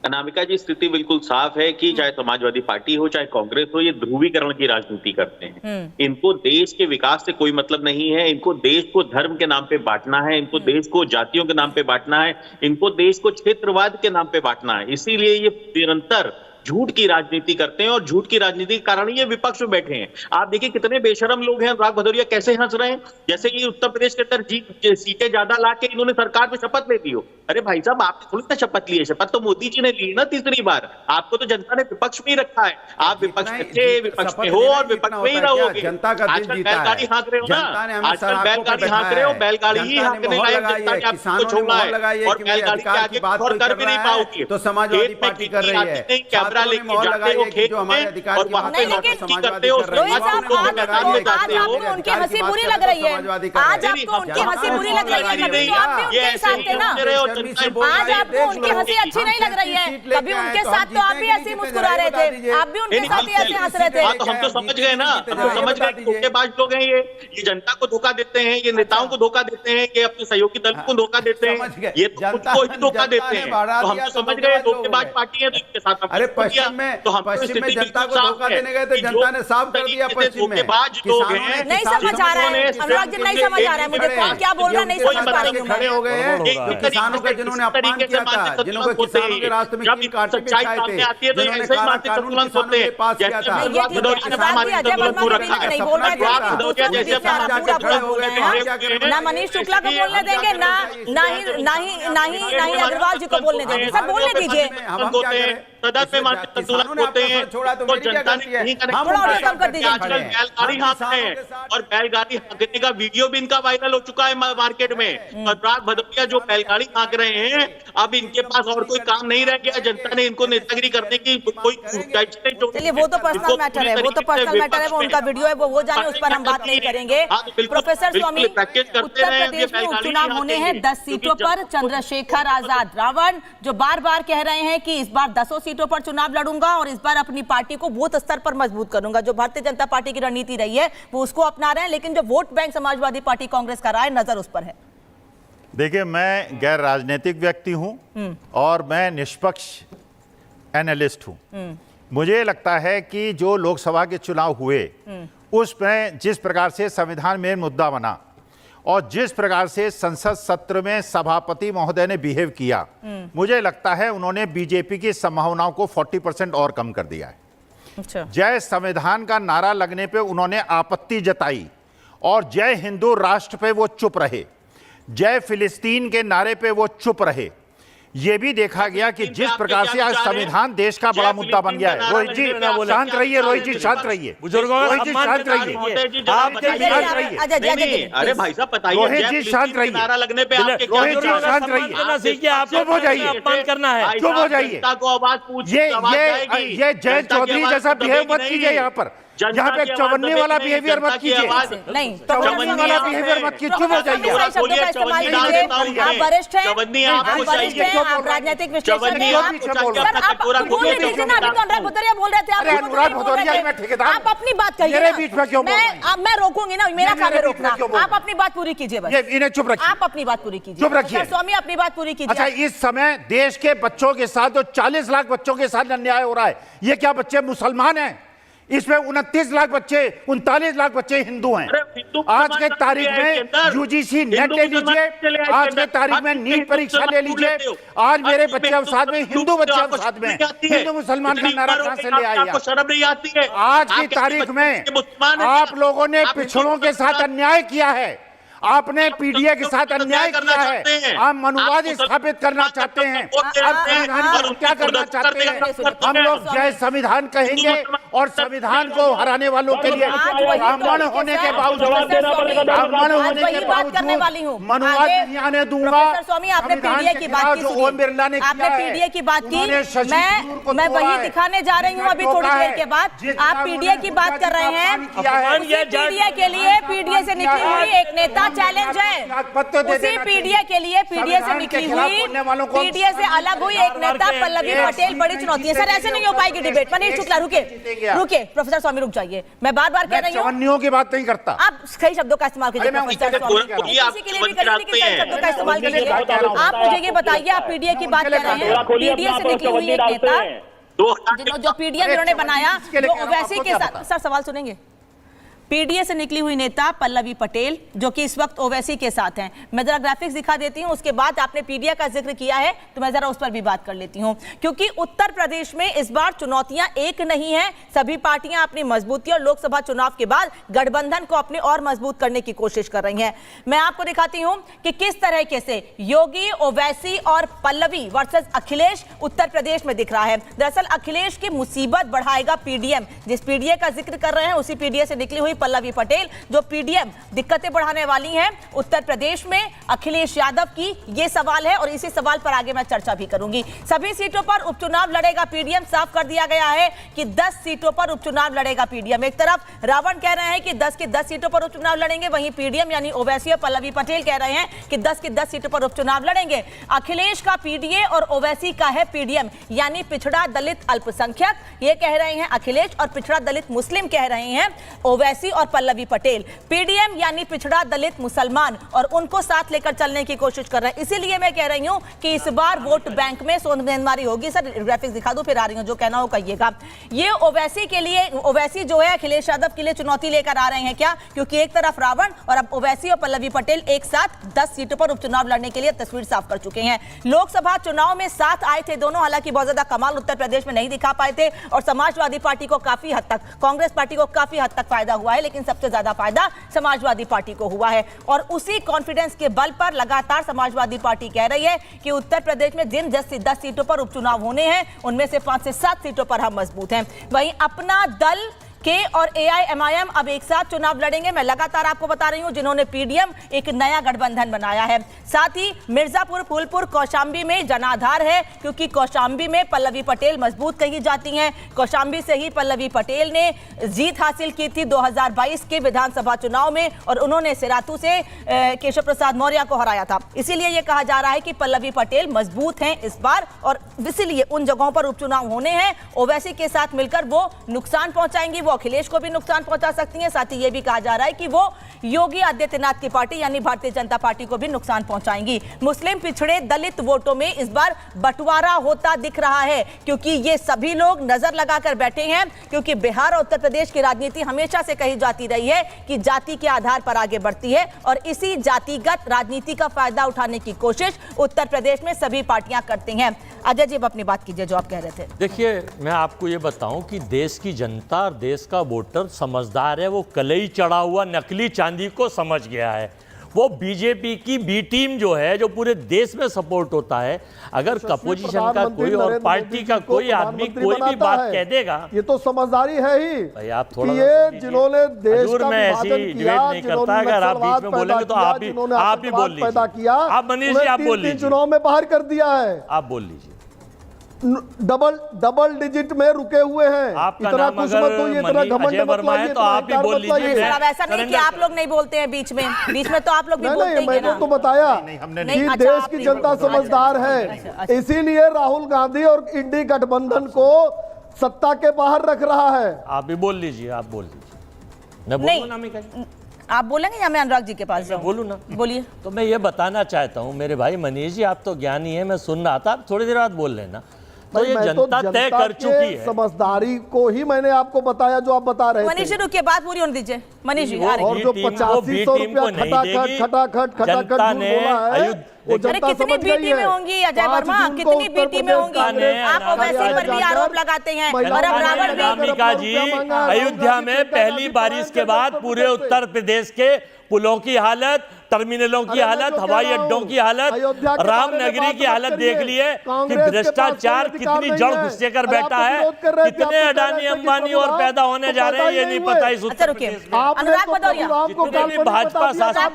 अनामिका जी, स्थिति बिल्कुल साफ है कि चाहे समाजवादी पार्टी हो चाहे कांग्रेस हो, ये ध्रुवीकरण की राजनीति करते हैं। इनको देश के विकास से कोई मतलब नहीं है। इनको देश को धर्म के नाम पे बांटना है, इनको देश को जातियों के नाम पे बांटना है, इनको देश को क्षेत्रवाद के नाम पे बांटना है। इसीलिए ये निरंतर झूठ की राजनीति करते हैं और झूठ की राजनीति के कारण ये विपक्ष में बैठे हैं। आप देखिए कितने बेशरम लोग हैं। अनुराग भदौरिया कैसे हंस रहे हैं, जैसे कि उत्तर प्रदेश के अंदर सीटें ज्यादा ला के इन्होंने सरकार में शपथ ले ली हो। अरे भाई साहब, आपने थोड़ी ना शपथ ली है, शपथ तो मोदी जी ने ली ना तीसरी बार। आपको तो जनता ने विपक्ष में ही रखा है, आप विपक्ष में थे, विपक्ष में हो और विपक्ष में ही रहोगे। जनता का दिल जीता है। बैलगाड़ी हाँक रहे हो ना, आजकल बैलगाड़ी हाँक रहे हो, बैलगाड़ी ही हाँकने लायक जनता ने आपको छोड़ा है और बैलगाड़ी के आगे और कर भी नहीं पाओगे। तो समाजवादी पार्टी कर रही है, कैमरा लेके जाते हो खेत में और वहां पे नौटंकी करते हो, उनकी हंसी बुरी लग रही है। आज आपको उनकी हंसी बुरी लग रही है, कभी तो आप भी उनके साथ थे ना। आज आपको उनकी हंसी अच्छी नहीं लग रही है, कभी उनके साथ तो आप भी ऐसे मुस्कुरा रहे थे, आप भी उनके साथ ही ऐसे हंस रहे थे। तो हम तो समझ गए ना, हम तो समझ गए कि धोखेबाज लोग हैं ये जनता को धोखा देते हैं, ये नेताओं को धोखा देते हैं, ये अपने सहयोगी दल को धोखा देते हैं, ये खुद को ही धोखा देते हैं। तो हम तो समझ गए धोखेबाज पार्टी है, तो इनके साथ अरे पश्चिम में जनता को धोखा देने गए थे, जनता ने साफ कर दिया पश्चिम में। नहीं समझ आ रहा है अनुराग जी, नहीं समझ आ रहा है मुझे, कौन क्या बोल रहा है नहीं समझ पा रही हूं। खड़े हो गए हैं किसानों का, जिन्होंने अपमान किया था, जिन्होंने किसानों के रास्ते में कील कांटे बिछाए थे, जिन्होंने काला कानून किसानों के पास किया था। अजय वर्मा नहीं बोल रहे थे, ना मनीष शुक्ला को बोलने देंगे, ना ही अग्रवाल जी को बोलने देंगे। सब बोलने दीजिए। सदन में माननीय संतुलन होते हैं तो जनता ने नहीं आजकल बैलगाड़ी हाँकते हैं और बैलगाड़ी हाँकने का वीडियो भी इनका वायरल हो चुका है मार्केट में। और प्रात भदौरिया जो बैलगाड़ी हाँक रहे हैं, अब इनके पास और कोई काम नहीं रह गया, जनता ने इनको नेतागिरी करने की कोई। चलिए वो तो पर्सनल मैटर है, वो तो पर्सनल मैटर है, वो उनका वीडियो है, वो जाने, उस पर हम बात नहीं करेंगे। प्रोफेसर स्वामी, उत्तर प्रदेश में उपचुनाव होने हैं 10 सीटों पर। चंद्रशेखर आजाद रावण जो बार बार कह रहे हैं कि इस बार 10 सीटों पर चुनाव लड़ूंगा और इस बार अपनी पार्टी को बूथ स्तर पर मजबूत करूंगा। जो भारतीय जनता पार्टी की रणनीति रही है वो उसको अपना रहे हैं, लेकिन जो vote bank Samajwadi party Congress का रहा है, नजर उस पर है। देखिए, मैं गैर राजनीतिक व्यक्ति हूं और मैं निष्पक्ष एनालिस्ट हूं। मुझे लगता है कि जो लोकसभा के चुनाव हुए उसमें जिस प्रकार से संविधान में मुद्दा बना और जिस प्रकार से संसद सत्र में सभापति महोदय ने बिहेव किया, मुझे लगता है उन्होंने बीजेपी की संभावनाओं को 40% और कम कर दिया है। अच्छा। जय संविधान का नारा लगने पे उन्होंने आपत्ति जताई और जय हिंदू राष्ट्र पे वो चुप रहे, जय फिलिस्तीन के नारे पे वो चुप रहे। ये भी देखा गया कि जिस प्रकार से आज संविधान देश का बड़ा मुद्दा बन गया है। रोहित जी शांत रहिए, रोहित जी शांत रहिए, रोहित जी शांत रहिए, अरे भाई साहब बताइए, रोहित जी शांत रहिए, नारा लगने पे रोहित जी शांत रहिए, चुप हो जाइए, चुप हो जाइए। ये जय चौधरी जैसा बिहेव मत कीजिए यहाँ पर, यहाँ पे चौवन्नी वाला बिहेवियर मत कीजिए, नहीं चौवन्नी वाला बिहेवियर मत कीजिए, चुप हो जाइए। आप वरिष्ठ हैं, आप राजनीतिक विश्लेषक हैं, अनुराग भदौरिया बोल रहे थे, अनुराग भदौरिया मैं ठेकेदार, आप अपनी बात कहिए, मेरे बीच में क्यों? मैं रोकूंगी ना, मेरा काम है रोकना, आप अपनी बात पूरी कीजिए बस। इन्हें चुप रखिए, आप अपनी बात पूरी कीजिए, चुप रखिए स्वामी अपनी बात पूरी कीजिए। अच्छा, इस समय देश के बच्चों के साथ जो 40 लाख बच्चों के साथ अन्याय हो रहा है, ये क्या बच्चे मुसलमान हैं? इसमें 29 लाख बच्चे, 39 लाख बच्चे हिंदू हैं। आज के तारीख में यूजीसी नेट ले लीजिए, आज के तारीख में नीट परीक्षा ले लीजिए, आज मेरे बच्चे साथ में, हिंदू बच्चे साथ में, हिंदू मुसलमान का नारा कहां से ले आए? शर्म नहीं आती है? आज की तारीख में आप लोगों ने पिछड़ों के साथ अन्याय किया है, आपने पीडीए के साथ अन्याय किया है, आप मनुवाद स्थापित करना चाहते हैं, आप संविधान को क्या करना चाहते हैं? हम लोग जय संविधान कहेंगे और संविधान को हराने वालों के लिए ब्राह्मण होने के बावजूद मनुवाद नहीं आने दूंगा। स्वामी, आपने पीडीए की बात की, ओम बिरला ने आपने पीडीए की बात की, मैं वही दिखाने जा रही हूँ अभी थोड़ी देर के बाद। आप पीडीए की बात कर रहे हैं, पीडीए के लिए पीडीए से निकली हुई एक नेता चैलेंज है, उसी पीडीए के लिए, पीडीए से निकली हुई, पीडीए से अलग हुई एक नेता पल्लवी पटेल बड़ी चुनौती है। सर ऐसे नहीं हो पाएगी डिबेट। मनीष शुक्ला रुके, प्रोफेसर स्वामी रुक जाइए, मैं बार बार कह रही हूँ चवन्नियों की बात नहीं करता, आप कई शब्दों का इस्तेमाल कीजिए, किसी के लिए भी करिए, लेकिन कई शब्दों का इस्तेमाल कीजिए। आप मुझे ये बताइए, आप पीडीए की बात कर रहे हैं, पीडीए से निकली हुई एक नेता जो पीडीए उन्होंने बनाया, जो ओवैसी के साथ, सर सवाल सुनेंगे, पीडीए से निकली हुई नेता पल्लवी पटेल जो कि इस वक्त ओवैसी के साथ हैं। मैं जरा ग्राफिक्स दिखा देती हूं, उसके बाद आपने पीडीए का जिक्र किया है तो मैं जरा उस पर भी बात कर लेती हूं, क्योंकि उत्तर प्रदेश में इस बार चुनौतियां एक नहीं है। सभी पार्टियां अपनी मजबूती और लोकसभा चुनाव के बाद गठबंधन को अपने और मजबूत करने की कोशिश कर रही हैं। मैं आपको दिखाती हूं कि किस तरीके से योगी, ओवैसी और पल्लवी वर्सेस अखिलेश उत्तर प्रदेश में दिख रहा है। दरअसल अखिलेश की मुसीबत बढ़ाएगा पीडीएम, जिस पीडीए का जिक्र कर रहे हैं उसी पीडीए से निकली हुई पल्लवी पटेल जो पीडीएम दिक्कतें बढ़ाने वाली हैं उत्तर प्रदेश में अखिलेश यादव की, ये सवाल है और इसी सवाल पर आगे मैं चर्चा भी करूंगी। सभी सीटों पर उपचुनाव लड़ेगा पीडीएम, साफ कर दिया गया है कि 10 सीटों पर उपचुनाव लड़ेगा पीडीएम। एक तरफ रावण कह रहे हैं कि 10 की 10 सीटों पर उपचुनाव लड़ेंगे, वहीं पीडीएम यानी ओवैसी और पल्लवी पटेल कह रहे हैं कि 10 की 10 सीटों पर उपचुनाव लड़ेंगे। अखिलेश का पीडीए और ओवैसी का है पीडीएम यानी पिछड़ा दलित अल्पसंख्यक, ये कह रहे हैं अखिलेश, और पिछड़ा दलित मुस्लिम कह रहे हैं ओवैसी और पल्लवी पटेल। पीडीएम यानी पिछड़ा दलित मुसलमान, और उनको साथ लेकर चलने की कोशिश कर रहे हैं। इसीलिए मैं कह रही हूं कि इस बार वोट बैंक में सोनमेनमारी होगी। सर ग्राफिक्स दिखा दो, फिर आ रही हूं, जो कहना हो कहिएगा। ये ओवैसी के लिए, ओवैसी जो है अखिलेश यादव के लिए चुनौती लेकर आ रहे हैं क्या? क्योंकि एक तरफ रावण और अब ओवैसी और पल्लवी पटेल एक साथ 10 सीटों पर उपचुनाव लड़ने के लिए तस्वीर साफ कर चुके हैं। लोकसभा चुनाव में साथ आए थे दोनों, हालांकि बहुत ज्यादा कमाल उत्तर प्रदेश में नहीं दिखा पाए थे और समाजवादी पार्टी को काफी हद तक, कांग्रेस पार्टी को काफी हद तक फायदा हुआ हुआ है, लेकिन सबसे ज्यादा फायदा समाजवादी पार्टी को हुआ है। और उसी कॉन्फिडेंस के बल पर लगातार समाजवादी पार्टी कह रही है कि उत्तर प्रदेश में जिन 10 सीटों पर उपचुनाव होने हैं उनमें से 5 से 7 सीटों पर हम मजबूत हैं। वहीं अपना दल के और AIMIM अब एक साथ चुनाव लड़ेंगे। मैं लगातार आपको बता रही हूं, जिन्होंने PDM एक नया गठबंधन बनाया है। साथ ही मिर्जापुर, फूलपुर, कौशाम्बी में जनाधार है, क्योंकि कौशाम्बी में पल्लवी पटेल मजबूत कही जाती हैं। कौशाम्बी से ही पल्लवी पटेल ने जीत हासिल की थी 2022 के विधानसभा चुनाव में, और उन्होंने सिरातू से केशव प्रसाद मौर्य को हराया था। इसीलिए यह कहा जा रहा है कि पल्लवी पटेल मजबूत हैं इस बार, और इसीलिए उन जगहों पर उपचुनाव होने हैं। ओवैसी के साथ मिलकर वो नुकसान पहुंचाएंगी, वो अखिलेश को भी नुकसान पहुंचा सकती हैं। साथ ही यह भी कहा जा रहा है कि वो योगी आदित्यनाथ की पार्टी यानी भारतीय जनता पार्टी को भी नुकसान पहुंचाएंगी। मुस्लिम पिछड़े दलित वोटों में इस बार बंटवारा होता दिख रहा है, क्योंकि ये सभी लोग नजर लगाकर बैठे हैं, क्योंकि बिहार और उत्तर प्रदेश की राजनीति हमेशा से कही जाती रही है कि जाति के आधार पर आगे बढ़ती है, और इसी जातिगत राजनीति का फायदा उठाने की कोशिश उत्तर प्रदेश में सभी पार्टियां करती हैं। अजय जी, अब अपनी बात कीजिए जो आप कह रहे थे। देखिए, मैं आपको ये बताऊं कि देश की जनता और देश का वोटर समझदार है। वो कलई चढ़ा हुआ नकली चांदी को समझ गया है। वो बीजेपी की बी टीम जो है, जो पूरे देश में सपोर्ट होता है, अगर अपोजिशन का कोई और पार्टी का कोई आदमी कोई भी बात कह देगा, ये तो समझदारी है ही। भाई आप थोड़ा ये जिन्होंने देश का मैं ऐसी डिबेट नहीं करता। अगर आप बीच में बोलेंगे तो आप भी बोल लीजिए। पैदा किया, आप मनीष जी आप बोल लीजिए। चुनाव में बाहर कर दिया है, आप बोल लीजिए। डबल डिजिट में रुके हुए हैं। आपका इतना नाम अगर अजय वर्मा है तो आप भी बोल लीजिए। ऐसा नहीं कि आप लोग नहीं बोलते हैं बीच में तो आप लोग भी बोलते हैं। मैंने तो बताया कि देश की जनता समझदार है, इसीलिए राहुल गांधी और इंडी गठबंधन को सत्ता के बाहर रख रहा है। आप भी बोल लीजिए, आप बोल लीजिए। नहीं, आप बोलेंगे या मैं अनुराग जी के पास जाऊं? बोलूं ना, बोलिए। तो मैं ये बताना चाहता हूं मेरे भाई मनीष जी, आप तो ज्ञानी है, मैं सुन रहा था, आप थोड़ी देर बाद बोल लेना। तो ये जनता तय कर चुकी है। समझदारी को ही मैंने आपको बताया जो आप बता रहे थे। मनीष जी रुकिए, बात पूरी होने दीजिए। मनीष जी, और जो 8500 रुपया खटाखट बोला है, अरे कितनी बीटी में होंगी अजय वर्मा, कितनी बीटी में होंगी? आप ओवैसी पर भी आरोप लगाते हैं, और अब रावण अनामिका जी, अयोध्या में पहली बारिश के बाद पूरे उत्तर प्रदेश के पुलों की हालत, टर्मिनलों की हालत, हवाई अड्डों की हालत, रामनगरी की हालत देख लिए कि भ्रष्टाचार कितनी जड़ घुसे कर बैठा है। कितने अडानी अंबानी और पैदा होने जा रहे हैं ये नहीं पता इस उत्तर प्रदेश में। अनुराग भदौरिया, भाजपा शासन,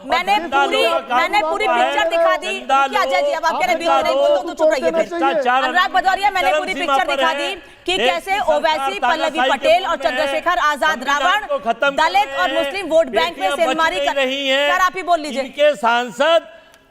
मैंने पूरी पिक्चर दिखा दी। अजय जी, अब आप कह रहे तो चुप रहिए। अनुराग भदौरिया, मैंने पूरी पिक्चर दिखा दी कि कैसे ओवैसी, पल्लवी पटेल और चंद्रशेखर आजाद रावण दलित और मुस्लिम वोट बैंक में सेंधमारी कर रही है। सर आप ही बोल लीजिए। इनके सांसद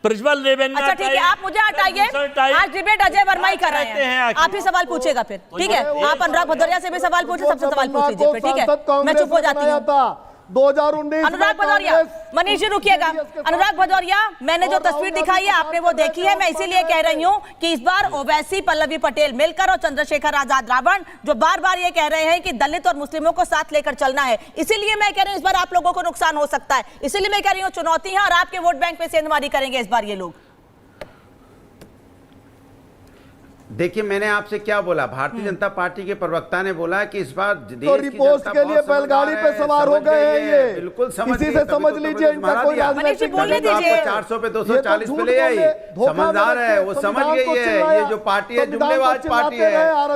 प्रज्वल रेवन्ना। अच्छा ठीक है, आप मुझे हटाइए। आज डिबेट अजय वर्मा ही कर रहे हैं, आप ही सवाल पूछेगा फिर, ठीक है? आप अनुराग भदौरिया से भी सवाल पूछिए, सबसे सवाल पूछ लीजिए, ठीक है? मैं चुप हो जाती हूँ। 2019 अनुराग भदौरिया, मनीष जी रुकिएगा। अनुराग भदौरिया, मैंने जो तस्वीर दिखाई है आपने वो देखी है। मैं इसीलिए कह रही हूं कि इस बार ओवैसी, पल्लवी पटेल मिलकर और चंद्रशेखर आजाद रावण जो बार बार ये कह रहे हैं कि दलित और मुस्लिमों को साथ लेकर चलना है, इसीलिए मैं कह रही हूं इस बार आप लोगों को नुकसान हो सकता है। इसीलिए मैं कह रही हूं चुनौती है, और आपके वोट बैंक पे सेंधमारी करेंगे इस बार ये लोग। देखिए, मैंने आपसे क्या बोला, भारतीय जनता पार्टी के प्रवक्ता ने बोला कि इस बार तो रिपोर्ट के लिए बैलगाड़ी पे सवार हो गए हैं ये। बिल्कुल समझ, इसी से समझ लीजिए इनका कोई राजनीतिक आपको 400 पे 240 पे ले आई। समझदार है, वो समझ गई है ये जो पार्टी है जुमलेबाज पार्टी है,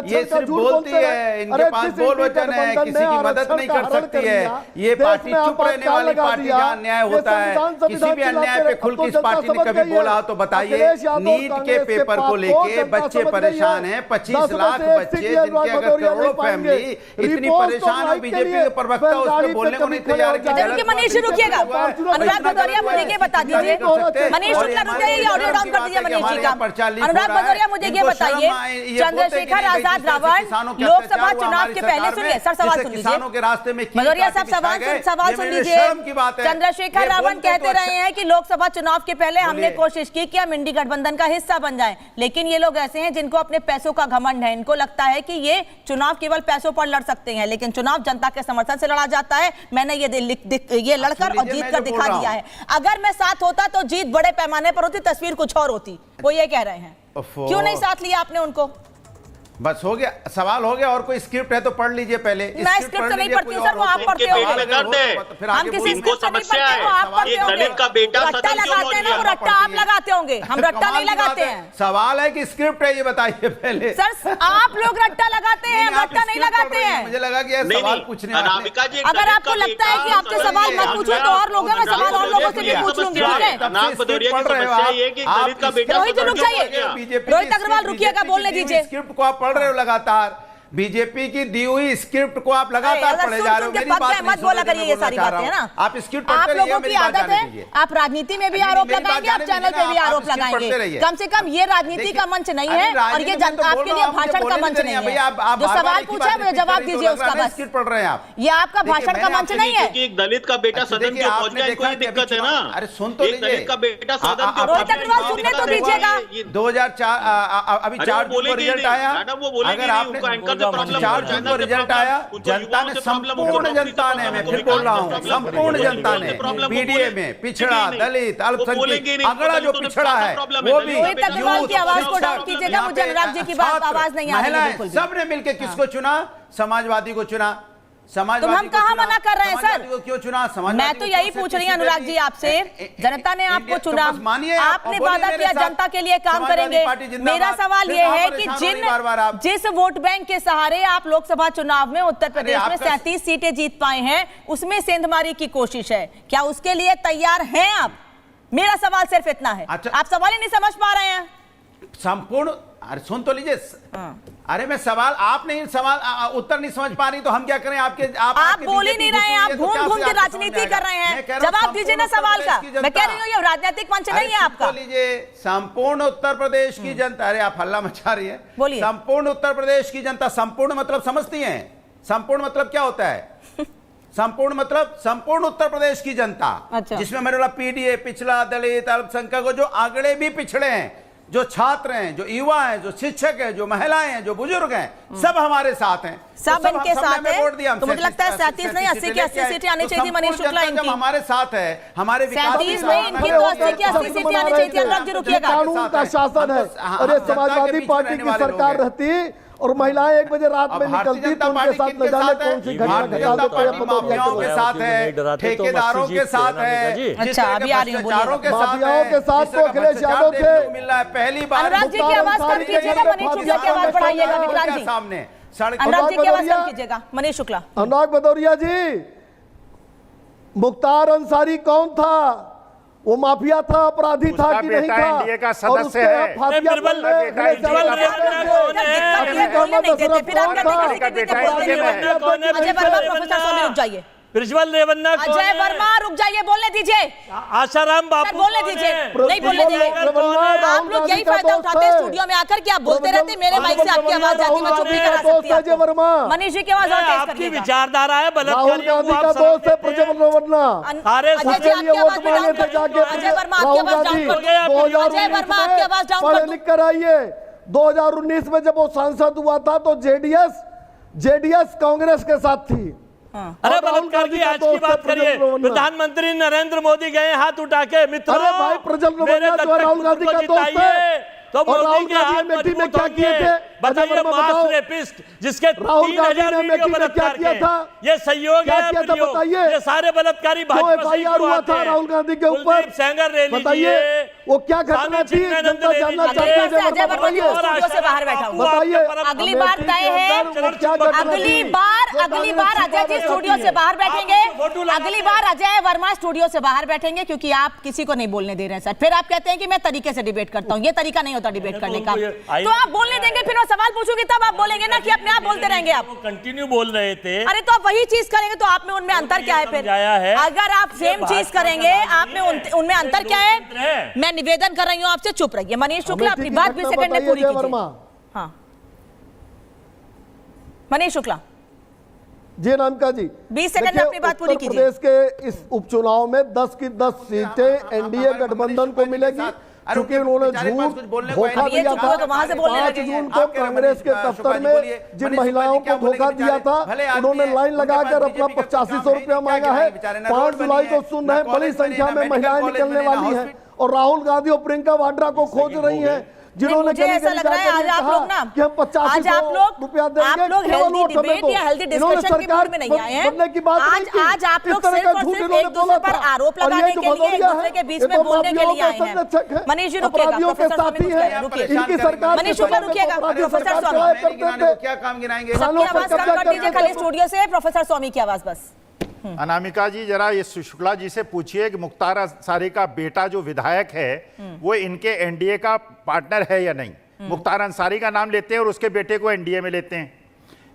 ये सिर्फ बोलती है, इनके पास बोल वचन है, किसी की मदद नहीं कर सकती है। ये पार्टी चुप रहने वाली पार्टी, जहाँ अन्याय होता है, किसी भी अन्याय पे खुल के इस पार्टी ने कभी बोला हो तो बताइए। नीट के पेपर को लेके बच्चे परेशान है, 25 लाख बच्चे जिनके अगर करोड़ों फैमिली इतनी परेशान है, बीजेपी के प्रवक्ता उस पर बोलने को नहीं तैयार। मनीष रुकिएगा, अनुराग भदौरिया मुझे ये बता दीजिए, मनीष शुक्ला रुकिए, ये ऑडियो डाउन कर दीजिए मनीष जी का। अनुराग भदौरिया मुझे ये बताइए, चंद्रशेखर आजाद रावण लोकसभा चुनाव के पहले, सुनिए सर सवाल सुन लीजिए, भदौरिया साहब सवाल सुन लीजिए। चंद्रशेखर रावण कहते रहे हैं कि लोकसभा चुनाव के पहले हमने कोशिश की कि हम इंडी गठबंधन का हिस्सा बन जाएं, लेकिन ये लोग ऐसे हैं जिनको अपने पैसों का घमंड है। इनको लगता है कि ये चुनाव केवल पैसों पर लड़ सकते हैं, लेकिन चुनाव जनता के समर्थन से लड़ा जाता है। मैंने ये लड़कर और जीत कर दिखा दिया है। अगर मैं साथ होता तो जीत बड़े पैमाने पर होती, तस्वीर कुछ और होती। वो ये कह रहे हैं, क्यों नहीं साथ लिया आपने उनको? बस हो गया, सवाल हो गया। और कोई स्क्रिप्ट है तो पढ़ लीजिए पहले। मैं स्क्रिप्ट नहीं पढ़ती सर, वो आप पढ़ते होंगे। हम किसी स्क्रिप्ट से नहीं पढ़ते, वो आप पढ़ते होंगे। रट्टा लगाते हैं ना, वो रट्टा आप लगाते होंगे, हम रट्टा नहीं लगाते हैं। सवाल है कि स्क्रिप्ट है, ये बताइए पहले। सर आप लोग रट्टा लगाते हैं, हम रट्टा नहीं लगाते हैं। मुझे लगा कि सवाल पूछने वाले। अगर आपको लगता है कि आपसे सवाल मत पूछूं तो और लोग हैं, मैं सवाल और लोगों से भी पूछ लूंगी, ठीक है? रोहित रुक जाइए, रोहित अग्रवाल रुकिएगा, बोलने दीजिए। स्क्रिप्ट को आप पढ़ रहे हो लगातार, बीजेपी की दी हुई स्क्रिप्ट को आप लगातार पढ़े जा रहे हो। मेरी बात मत बोला करिए ये सारी बातें, है ना? आप स्क्रिप्ट आप लोगों की आदत है, आप राजनीति में भी आरोप लगाएंगे, आप चैनल पे भी आरोप लगाएंगे। कम से कम ये राजनीति का मंच नहीं है और ये आपके लिए भाषण का मंच नहीं है। जो सवाल पूछा है मुझे जवाब दीजिए उसका, बस। स्क्रिप्ट पढ़ रहे हैं आप, ये आपका भाषण का मंच नहीं है। एक दलित का बेटा सदन में पहुंच गया, कोई दिक्कत है ना? अरे सुन तो लीजिए, दलित का बेटा सदन में, रोहित अग्रवाल सुनने तो दीजिएगा। 2004 अभी 4 जून को रिजल्ट आया, अगर आपने 4 जून को रिजल्ट आया, जनता ने, संपूर्ण जनता ने, मैं फिर बोल रहा हूँ, संपूर्ण जनता ने पीडीए में पिछड़ा, दलित, अल्पसंख्यक, अगड़ा जो पिछड़ा है वो भी, रोहित अग्रवाल की आवाज को डाउन कीजिएगा, मुझे अनुराग जी की बात आवाज नहीं आ रही है। सबने मिलकर किसको चुना? समाजवादी को चुना। तो हम कहाँ मना कर रहे हैं सर? क्यों चुना? मैं तो यही पूछ रही हूँ अनुराग जी आपसे, जनता ने आपको चुना, आपने वादा किया जनता के लिए काम करेंगे। मेरा सवाल ये है कि जिस वोट बैंक के सहारे आप लोकसभा चुनाव में उत्तर प्रदेश में 37 सीटें जीत पाए हैं, उसमें सेंधमारी की कोशिश है, क्या उसके लिए तैयार हैं आप? मेरा सवाल सिर्फ इतना है। आप सवाल ही नहीं समझ पा रहे हैं। संपूर्ण, अरे सुन तो लीजिए, अरे मैं सवाल, आप नहीं सवाल उत्तर नहीं समझ पा रही तो हम क्या करें? आप बोल ही नहीं रहे हैं, आप घूम घूम के राजनीति कर रहे हैं। जवाब दीजिए ना सवाल का। मैं कह रही हूँ ये राजनीतिक मंच नहीं है आपका। लीजिए, संपूर्ण उत्तर प्रदेश की जनता, अरे आप हल्ला मचा रही है। बोलिए। संपूर्ण उत्तर प्रदेश की जनता, संपूर्ण मतलब समझती है? संपूर्ण मतलब क्या होता है? संपूर्ण मतलब संपूर्ण उत्तर प्रदेश की जनता, जिसमें मेरे वाला पीडीए, पिछड़ा, दलित, अल्पसंख्यक, जो आंकड़े भी पिछड़े हैं, जो छात्र हैं, जो युवा हैं, जो शिक्षक हैं, जो महिलाएं हैं, जो बुजुर्ग हैं, सब हमारे साथ हैं। सब इनके साथ है। तो मुझे लगता है 37 नहीं 80 की 80 सीटें आनी चाहिए थी मनीष शुक्ला इनकी। हमारे साथ है, हमारे 37 नहीं, इनकी तो 80 की 80 सीटें आनी चाहिए थी। अनुराग जी रुकिएगा। कानून का शासन है और ये समाजवादी पार्टी की सरकार रहती और महिलाएं 1 बजे रात में निकलती तो उनके साथ न जाने कौन सी घटना घटा देते हैं। माफियाओं के साथ है, ठेकेदारों के साथ है, अच्छा अभी आ रही हूं, माफियाओं के साथ तो अखिलेश यादव थे। मिल रहा है पहली बार। अनुराग जी की आवाज कम कीजिएगा, मनीष शुक्ला की आवाज बढ़ाइएगा। विक्रांत जी सामने, अनुराग जी की आवाज कम कीजिएगा, मनीष शुक्ला। अनुराग भदौरिया जी, मुख्तार अंसारी कौन था? वो माफिया था, अपराधी था कि नहीं था? एनडीए का सदस्य है। प्रज्वल रेवन्ना, अजय वर्मा, रुक जाइए, बोलने दीजिए। आशाराम बापू, बोलने दीजिए, नहीं बोलने दीजिए। आप लोग यही फायदा उठाते हैं स्टूडियो में आकर के आप बोलते रहते, मेरे माइक से आपकी आवाज जाती, मैं चुप नहीं करा सकती। मनीष जी की आवाज और तेज आपकी करिएगा। विचारधारा है बलात्कारियों को आप दोस्त है प्रज्वल रेवन्ना। अजय जी आपकी आवाज डाउन कर दो। अजय वर्मा आपकी आवाज डाउन कर दो। अजय वर्मा आपकी आवाज डाउन कर दो। लिख कर आइए, 2019 में जब वो सांसद हुआ था तो जेडीएस कांग्रेस के साथ थी। अरे बलात्कार की आज की बात करिए, प्रधानमंत्री नरेंद्र मोदी गए हाथ उठा के, मित्रों अरे भाई प्रज्वल रेवन्ना जो राहुल गांधी का दोस्त है, तो मोदी के हाथ मेटी में क्या किए थे? बताइए, मास रेपिस्ट जिसके 3000 वीडियो बलात्कार किया था, ये सहयोग है? बताइए, ये सारे बलात्कारी भाजपा से हुआ था राहुल गांधी के ऊपर। सेंगर ले लीजिए, बताइए वो क्या घटना थी, जनता जानना चाहते हैं। स्टूडियो से बाहर बैठा हूं, बताइए। अगली बार तय है, अगली बार अजय जी स्टूडियो से बाहर बैठेंगे। अगली बार अजय वर्मा स्टूडियो से बाहर बैठेंगे, क्योंकि आप किसी को नहीं बोलने दे रहे हैं सर। फिर आप कहते हैं कि मैं तरीके से डिबेट करता हूं, ये तरीका नहीं होता डिबेट करने का। तो आप बोलने देंगे, फिर मैं सवाल पूछूंगी तब आप बोलेंगे ना कि अपने आप बोलते रहेंगे आप। कंटिन्यू बोल रहे थे। अरे तो आप वही चीज करेंगे तो आप में उनमें अंतर क्या है? फिर अगर आप सेम चीज करेंगे, आप में उनमें अंतर क्या है? मैं निवेदन कर रही हूँ आपसे, चुप रहिए। मनीष शुक्ला अपनी बात 20 सेकंड में पूरी कीजिए। हाँ मनीष शुक्ला जी, नामका जी 20 सेकंड में अपनी बात पूरी कीजिए। प्रदेश के इस उपचुनाव में 10 की 10 सीटें एनडीए गठबंधन को मिलेगी, क्योंकि उन्होंने झूठ धोखा दिया था। 5 जून को कांग्रेस के दफ्तर में जिन महिलाओं को धोखा दिया था, उन्होंने लाइन लगाकर अपना 8500 रुपया मांगा है। 5 जुलाई को सुन रहे, बड़ी संख्या में महिलाएं निकलने वाली हैं और राहुल गांधी और प्रियंका वाड्रा को खोज रही हैं। जिन्होंने मुझे ऐसा लग रहा है आज आप लोग ना कि हम 85 रुपया देंगे, आप लोग हेल्दी डिबेट या हेल्दी डिस्कशन की मूड में नहीं आए हैं। आज आप लोग सिर्फ और सिर्फ एक दूसरे पर आरोप लगाने के लिए, एक दूसरे के बीच में बोलने के लिए आए हैं। मनीष जी रुकिएगा, प्रोफेसर स्वामी मनीष शुक्ला रुकिएगा, प्रोफेसर स्वामी क्या काम गिनाएंगे? सबकी आवाज कम कर दीजिए खाली स्टूडियो से, प्रोफेसर स्वामी की आवाज बस। अनामिका जी जरा ये शुक्ला जी से पूछिए कि मुख्तार अंसारी का बेटा जो विधायक है वो इनके एनडीए का पार्टनर है या नहीं। मुख्तार अंसारी का नाम लेते हैं और उसके बेटे को एनडीए में लेते हैं।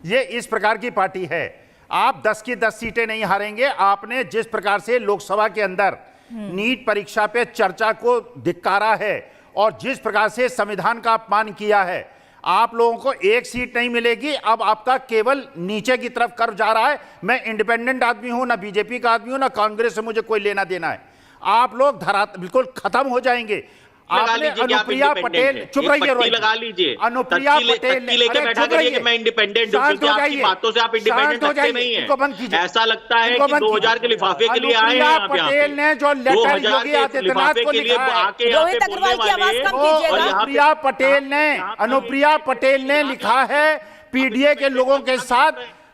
ये इस प्रकार की पार्टी है। आप 10 की 10 सीटें नहीं हारेंगे। आपने जिस प्रकार से लोकसभा के अंदर नीट परीक्षा पे चर्चा को धिक्कारा है और जिस प्रकार से संविधान का अपमान किया है, आप लोगों को एक सीट नहीं मिलेगी। अब आपका केवल नीचे की तरफ कर्व जा रहा है। मैं इंडिपेंडेंट आदमी हूं, ना बीजेपी का आदमी हूं, ना कांग्रेस से मुझे कोई लेना देना है। आप लोग बिल्कुल खत्म हो जाएंगे। आपने अनुप्रिया पटेल, चुप रहिए, लगा लीजिए, अनुप्रिया पटेल लेके बैठा करिए कि मैं इंडिपेंडेंट हूं, क्योंकि आपकी बातों से आप इंडिपेंडेंट लगते नहीं हैं। ऐसा लगता है कि 2000 के लिफाफे के लिए आए हैं आप यहाँ पे। पटेल ने जो लेटर योगी आदित्यनाथ को लिखा है, अनुप्रिया पटेल ने लिखा है पीडीए के लोगों के साथ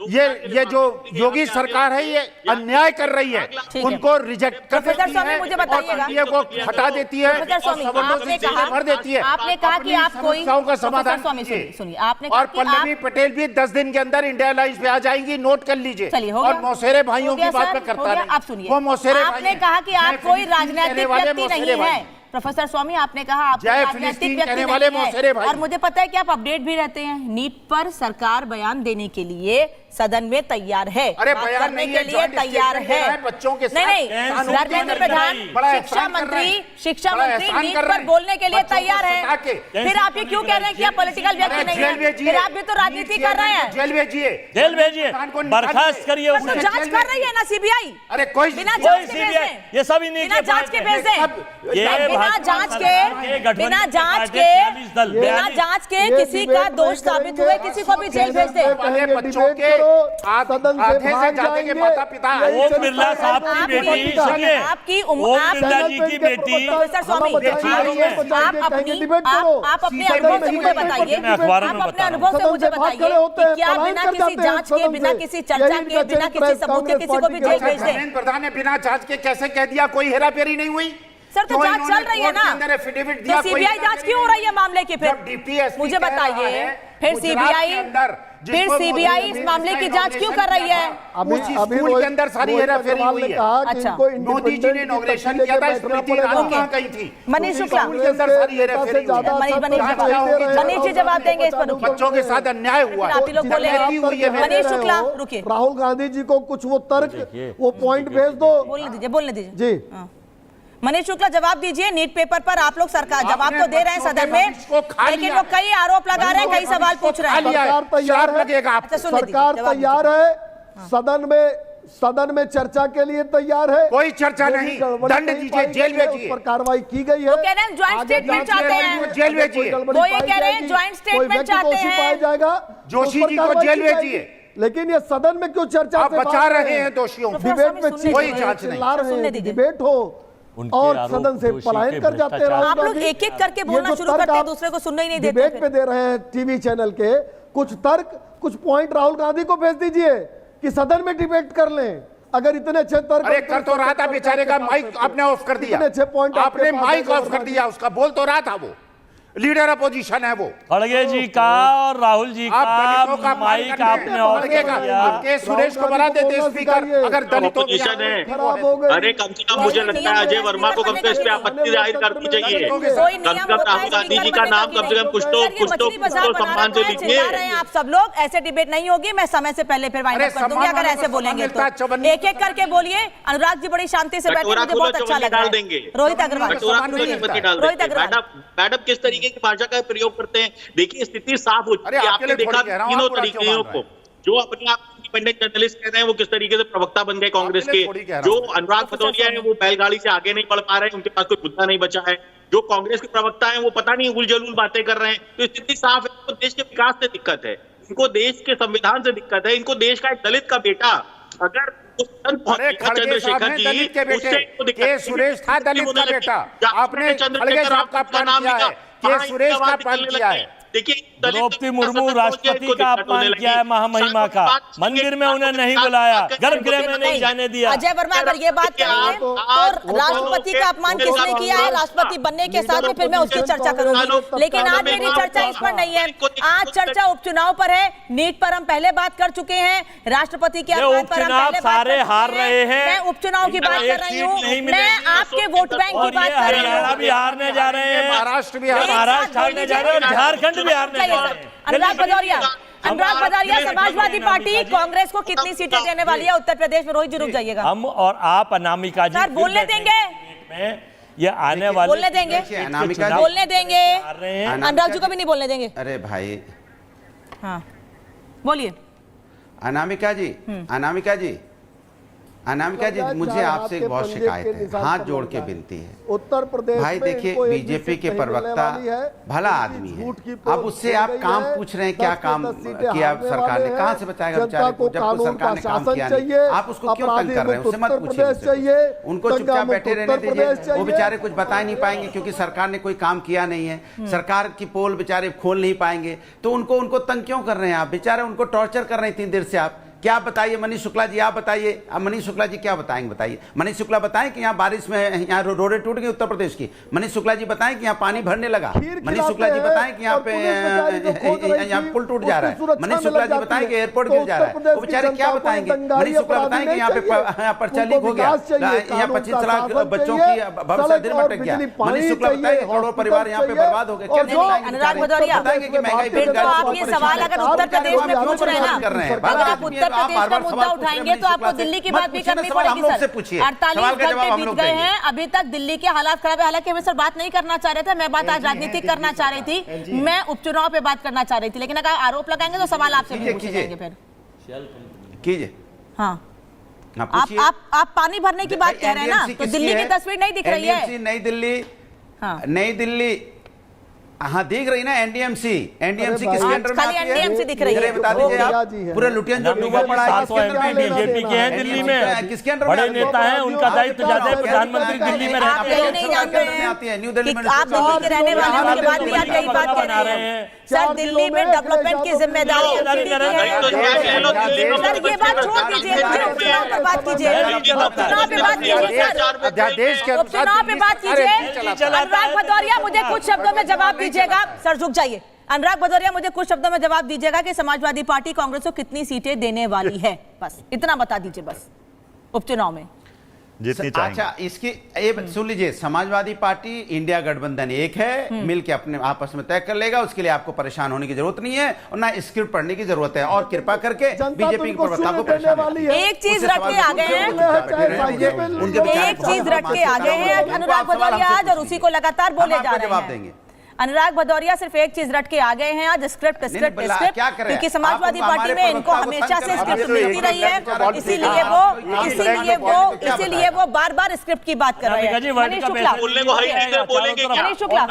ये जो योगी सरकार है ये अन्याय कर रही है, उनको रिजेक्ट कर देती है, मुझे बताइएगा, को हटा देती है और आपने कहा, भर देती है। आपने कहा कि आप कोई का समाधान सुनिए, आपने और पल्लवी पटेल भी 10 दिन के अंदर इंडिया लाइव पे आ जाएंगी, नोट कर लीजिए। और मौसेरे भाइयों की बात में करता है। आप सुनिए, आपने कहा कि आप कोई राजनीतिक व्यक्ति नहीं है। प्रोफेसर स्वामी आपने कहा आप राजनीतिक व्यक्ति नहीं है, और मुझे पता है कि आप अपडेट भी रहते हैं। नीट पर सरकार बयान देने के लिए सदन में तैयार है, अरे बात बयान करने नहीं के लिए तैयार है। बच्चों के नहीं, धर्मेंद्र प्रधान शिक्षा मंत्री नीट पर बोलने के लिए तैयार है। फिर आप ये क्यों कह रहे हैं कि आप पॉलिटिकल व्यक्ति नहीं है? फिर आप भी तो राजनीति कर रहे हैं। जेल भेजिए, जेल भेजिए, बर्खास्त करिए। जांच कर रही है ना सीबीआई। अरे कोई बिना जांच के भेज दें, ये सभी नहीं, बिना जांच के भेज दें, बिना जांच के किसी का दोष साबित हुए किसी को भी जेल भेज दे। बच्चों के आधे से ज्यादा के माता पिता ओम बिरला साहब की बेटी, सुनिए, आपकी ओम बिरला जी की बेटी, प्रोफेसर स्वामी आप अपने अनुभव से मुझे बताइए, आप अपने अनुभव से मुझे बताइए कि क्या बिना किसी जांच के, बिना किसी चर्चा के, बिना किसी सबूत के किसी को भी जेल भेज दें? प्रधान ने बिना जांच के कैसे कह दिया कोई हेराफेरी नहीं हुई? सर तो जांच चल रही है ना, तो सीबीआई जांच क्यों हो रही है मामले की? फिर मुझे बताइए, फिर सीबीआई इस मामले की जांच क्यों कर रही है? अभी स्कूल के अंदर सारी हेराफेरी हुई है। अच्छा, मोदी जी ने इनॉग्रेशन किया था, स्मृति ईरानी कहां गई थी? मनीष शुक्ला, के अंदर सारी हेराफेरी मनीष जी जवाब देंगे इस पर। बच्चों के साथ अन्याय हुआ, आप लोग बोले। मनीष शुक्ला रुकिए, राहुल गांधी जी को कुछ वो तर्क, वो पॉइंट भेज दो। बोलने दीजिए जी। मनीष शुक्ला जवाब दीजिए। नीट पेपर पर आप लोग सरकार जवाब तो दे रहे हैं सदन में, लेकिन वो कई आरोप लगा रहे हैं, कई सवाल पूछ रहे हैं। सरकार तैयार है, सरकार तैयार है, सदन में चर्चा के लिए तैयार है। कोई चर्चा नहीं, दंड दीजिए, जेल भेजिए। पर कार्रवाई की गई है। वो कह रहे हैं ज्वाइंट स्टेटमेंट चाहते हैं, जेल भेजिए। वो ये कह रहे हैं ज्वाइंट स्टेटमेंट चाहते हैं, पाया जाएगा, जोशी जी को जेल भेजिए। लेकिन ये सदन में क्यों चर्चा? आप बचा रहे हैं दोषियों, डिबेट में कोई जांच नहीं, डिबेट हो और सदन से पलायन कर जाते हैं। आप लोग एक एक करके बोलना शुरू करते हैं, दूसरे को सुनना ही नहीं देते। डिबेट पे दे रहे हैं टीवी चैनल के कुछ तर्क, कुछ पॉइंट राहुल गांधी को भेज दीजिए कि सदन में डिबेट कर लें। अगर इतने अच्छे तर्क, अरे कर तो रहा था बेचारे का माइक आपने ऑफ कर दिया, अच्छे पॉइंट आपने माइक ऑफ कर दिया, उसका बोल तो रहा था, वो लीडर अपोजिशन है वो। खड़गे जी का और राहुल जी का माइक आपने ऑफ कर दिया। के सुरेश को बना देते स्पीकर अगर दलितों की है। अरे कम से कम मुझे लगता है अजय वर्मा को कम से कम इस पे आपत्ति जाहिर करनी चाहिए। कम से कम राहुल गांधी जी का नाम कम से कम कुछ तो सम्मान से लिखिए। आप सब लोग ऐसे डिबेट नहीं होगी, मैं समय से पहले फिर वाइंड अप कर दूंगी अगर ऐसे बोलेंगे तो। एक एक करके बोलिए। अनुराग जी बड़ी शांति से बैठे, मुझे बहुत अच्छा लगा। रोहित अग्रवाल, मैडम किस तरीके की भाषा का प्रयोग करते हैं? देखिए स्थिति साफ हो चुकी है। आपने देखा तीनों तरीकों को, जो अपने आप इंडिपेंडेंट जर्नलिस्ट कह रहे हैं वो किस तरीके से प्रवक्ता बन गए कांग्रेस के, जो अनुराग भदौरिया है वो बैलगाड़ी से आगे नहीं बढ़ पा रहे हैं, उनके पास कोई मुद्दा नहीं बचा है, जो कांग्रेस के प्रवक्ता है वो पता नहीं उलझुल बातें कर रहे हैं। तो स्थिति साफ है, इनको देश के विकास से दिक्कत है, इनको देश के संविधान से दिक्कत है, इनको देश का एक दलित का बेटा अगर चंद्रशेखर जी के बेटे के सुरेश था दलित का बेटा, आपने खड़गे साहब का अपमान किया है, के सुरेश का अपमान किया है। देखिए, द्रौपदी मुर्मू राष्ट्रपति का अपमान किया है, महामहिमा का। मंदिर में उन्हें नहीं बुलाया, गर्भगृह में नहीं जाने दिया। अजय वर्मा, अगर ये बात करेंगे तो राष्ट्रपति का अपमान किसने किया है? राष्ट्रपति बनने के साथ में फिर मैं उसकी चर्चा करूंगी, लेकिन आज मेरी चर्चा इस पर नहीं है। आज चर्चा उपचुनाव पर है। नीट पर हम पहले बात कर चुके हैं, राष्ट्रपति के अपमान पर हम पहले सारे हार रहे हैं। मैं उपचुनाव की बात कर रही हूँ, मैं आपके वोट बैंक की बात कर रही हूँ। हरियाणा भी हारने जा रहे हैं, महाराष्ट्र भी हारने जा रहे हैं, और झारखंड भी हारने जा रहे हैं। अनुराग भदौरिया, समाजवादी पार्टी कांग्रेस को कितनी सीटें देने वाली है उत्तर प्रदेश में? रोहित जी रुक जाइएगा। हम और आप अनामिका जी सर बोलने देंगे? ये आने वाले बोलने देंगे? अनामिका बोलने देंगे? अनुराग जी को भी नहीं बोलने देंगे? अरे भाई, हाँ बोलिए। अनामिका जी, मुझे आपसे एक बहुत शिकायत है, हाथ जोड़ के विनती है। उत्तर प्रदेश भाई देखिए, बीजेपी के प्रवक्ता भला आदमी है, अब उससे आप काम पूछ रहे हैं, क्या काम किया सरकार ने? कहाँ से बचाएगा बेचारे को, जब तो सरकार ने काम किया नहीं। आप उसको क्यों तंग कर रहे हैं? उससे मत पूछिए, उनको चुपचाप बैठे रहने दीजिए। वो बेचारे कुछ बता नहीं पाएंगे क्योंकि सरकार ने कोई काम किया नहीं है। सरकार की पोल बेचारे खोल नहीं पाएंगे, तो उनको तंग क्यों कर रहे हैं आप? बेचारे उनको टॉर्चर कर रहे हैं 3 देर से। आप क्या बताइए? मनीष शुक्ला जी आप बताइए। अब मनीष शुक्ला जी क्या बताएंगे? बताइए। मनीष शुक्ला बताएं कि यहाँ बारिश में यहाँ रोडें टूट गई उत्तर प्रदेश की। मनीष शुक्ला जी बताएं कि यहाँ पानी भरने लगा। मनीष शुक्ला जी बताएं कि यहाँ पे यहाँ पुल टूट जा रहा है। मनीष शुक्ला जी बताएं कि एयरपोर्ट गिर जा रहा है। वो बेचारे क्या बताएंगे? मनीष शुक्ला बताएं कि यहाँ पे पर्चा लीक हो गया, यहाँ 25 लाख बच्चों की भविष्य दिन मटक गया। मनीष शुक्ला बताएंगे करोड़ों परिवार यहाँ पे बर्बाद हो गए। अनुराग भदौरिया, फिर तो आप ये सवाल अगर उत्तर प्रदेश में पूछ रहे हैं, अगर आप उत्तर प्रदेश का मुद्दा उठाएंगे तो आपको दिल्ली की बात भी करनी पड़ेगी सर। 48 घंटे बीत गए हैं, अभी तक दिल्ली के हालात खराब है। हालांकि मैं सर बात नहीं करना चाह रहे थे, मैं बात आज राजनीतिक करना चाह रही थी, मैं उपचुनाव पे बात करना चाह रही थी, लेकिन अगर आरोप लगाएंगे तो सवाल आपसे पूछे जाएंगे। फिर कीजिए। हाँ, आप पानी भरने की बात कह रहे हैं ना, तो दिल्ली की तस्वीर नहीं दिख रही है? नई दिल्ली हाँ दिख रही ना। एनडीएमसी किसके अंडर में आती है? एनडीएमसी दिख रही है। बता दीजिए आप, पूरा लुटियन जो डूबा पड़ा है बीजेपी के हैं दिल्ली में, किसके अंडर? बड़े नेता हैं, उनका दायित्व ज्यादा है। प्रधानमंत्री दिल्ली में रहते हैं, नहीं जानते हैं। न्यू दिल्ली में आप दिल्ली के रहने वाले के बाद भी आप यही बात कह रहे हैं सर, दिल्ली में डेवलपमेंट की जिम्मेदारी सर। ये बात छोड़ दीजिए, उपचुनाव पे बात कीजिए, उपचुनाव पे बात कीजिए सर, उपचुनाव पे बात कीजिए। अनुराग भदौरिया, मुझे कुछ शब्दों में जवाब दीजिएगा सर, झुक जाइए। अनुराग भदौरिया, मुझे कुछ शब्दों में जवाब दीजिएगा कि समाजवादी पार्टी कांग्रेस को कितनी सीटें देने वाली है? बस इतना बता दीजिए, बस उपचुनाव में जितनी चाहेंगे। अच्छा, इसकी ये सुन लीजिए, समाजवादी पार्टी इंडिया गठबंधन एक है, मिलके अपने आपस में तय कर लेगा। उसके लिए आपको परेशान होने की जरूरत नहीं है और ना स्क्रिप्ट पढ़ने की जरूरत है। और कृपा करके बीजेपी की प्रवक्ता को परेशान एक चीज रख के आ गए हैं, एक चीज रख के आ गए हैं अनुराग भदौरिया आज, और उसी को लगातार बोले जा रहे हैं। अनुराग भदौरिया सिर्फ एक चीज रट के आ गए हैं आज, स्क्रिप्ट, क्योंकि समाजवादी पार्टी में इनको हमेशा से स्क्रिप्ट मिलती रही है, इसीलिए वो बार-बार स्क्रिप्ट की बात कर रहे हैं। मनीष शुक्ला,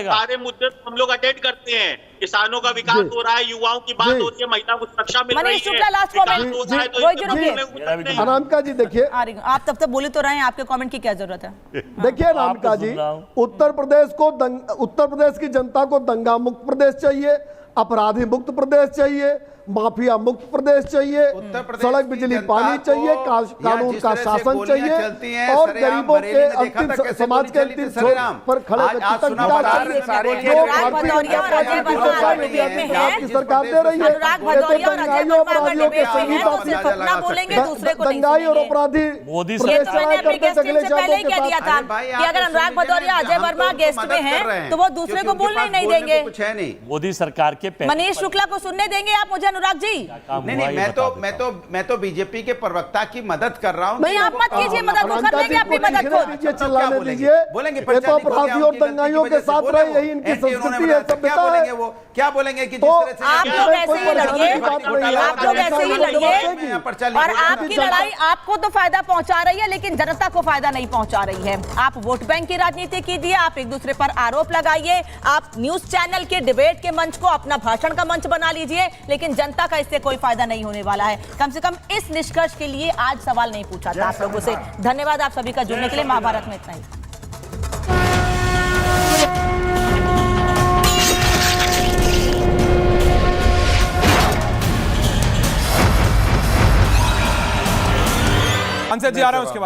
सारे मुद्दे हम लोग अटेंड करते हैं। किसानों का विकास हो रहा है, युवाओं की बात होती है, महिला को सुरक्षा मिल रही है। Manish Shukla, last comment. अनामिका जी देखिए, आप तब तक बोले तो रहे हैं, आपके कमेंट की क्या जरूरत है? देखिए अनामिका जी, उत्तर प्रदेश की जनता को दंगा मुक्त प्रदेश चाहिए, अपराधी मुक्त प्रदेश चाहिए, माफिया मुक्त प्रदेश चाहिए, सड़क बिजली पानी चाहिए, कानून का शासन चाहिए, और गरीबों के अंतिम समाज के अंतिम छोर पर खड़े व्यक्ति तक सरकार दे रही है। दंगाई और अपराधी अगर अनुराग भदौरिया अजय वर्मा गेस्ट में हैं तो वो दूसरे को बोलने नहीं देंगे। मोदी सरकार के मनीष शुक्ला को सुनने देंगे आप मुझे? अनुराग जी नहीं, मैं तो बीजेपी के प्रवक्ता की मदद कर रहा हूँ। नहीं, आप मत कीजिए मदद, वो कर लेंगे अपनी मदद को। चिल्लाने दीजिए, बोलेंगे अपराधियों और दंगाइयों के साथ रहे, यही इनकी संस्कृति है, सभ्यता है। वो क्या बोलेंगे कि आप लोग ऐसे ही लड़िए, आप लोग ऐसे ही लड़िए, और आपकी लड़ाई आपको तो फायदा पहुंचा रही है लेकिन जनता को फायदा नहीं पहुंचा रही है। आप वोट बैंक की राजनीति कीजिए, आप एक दूसरे पर आरोप लगाइए, आप न्यूज चैनल के डिबेट के मंच को अपना भाषण का मंच बना लीजिए, लेकिन जनता का इससे कोई फायदा नहीं होने वाला है। कम से कम इस निष्कर्ष के लिए आज सवाल नहीं पूछा था आप लोगों से। धन्यवाद आप सभी का जुड़ने के लिए। महाभारत में इतना ही। सांसद जी आ रहे हैं उसके बाद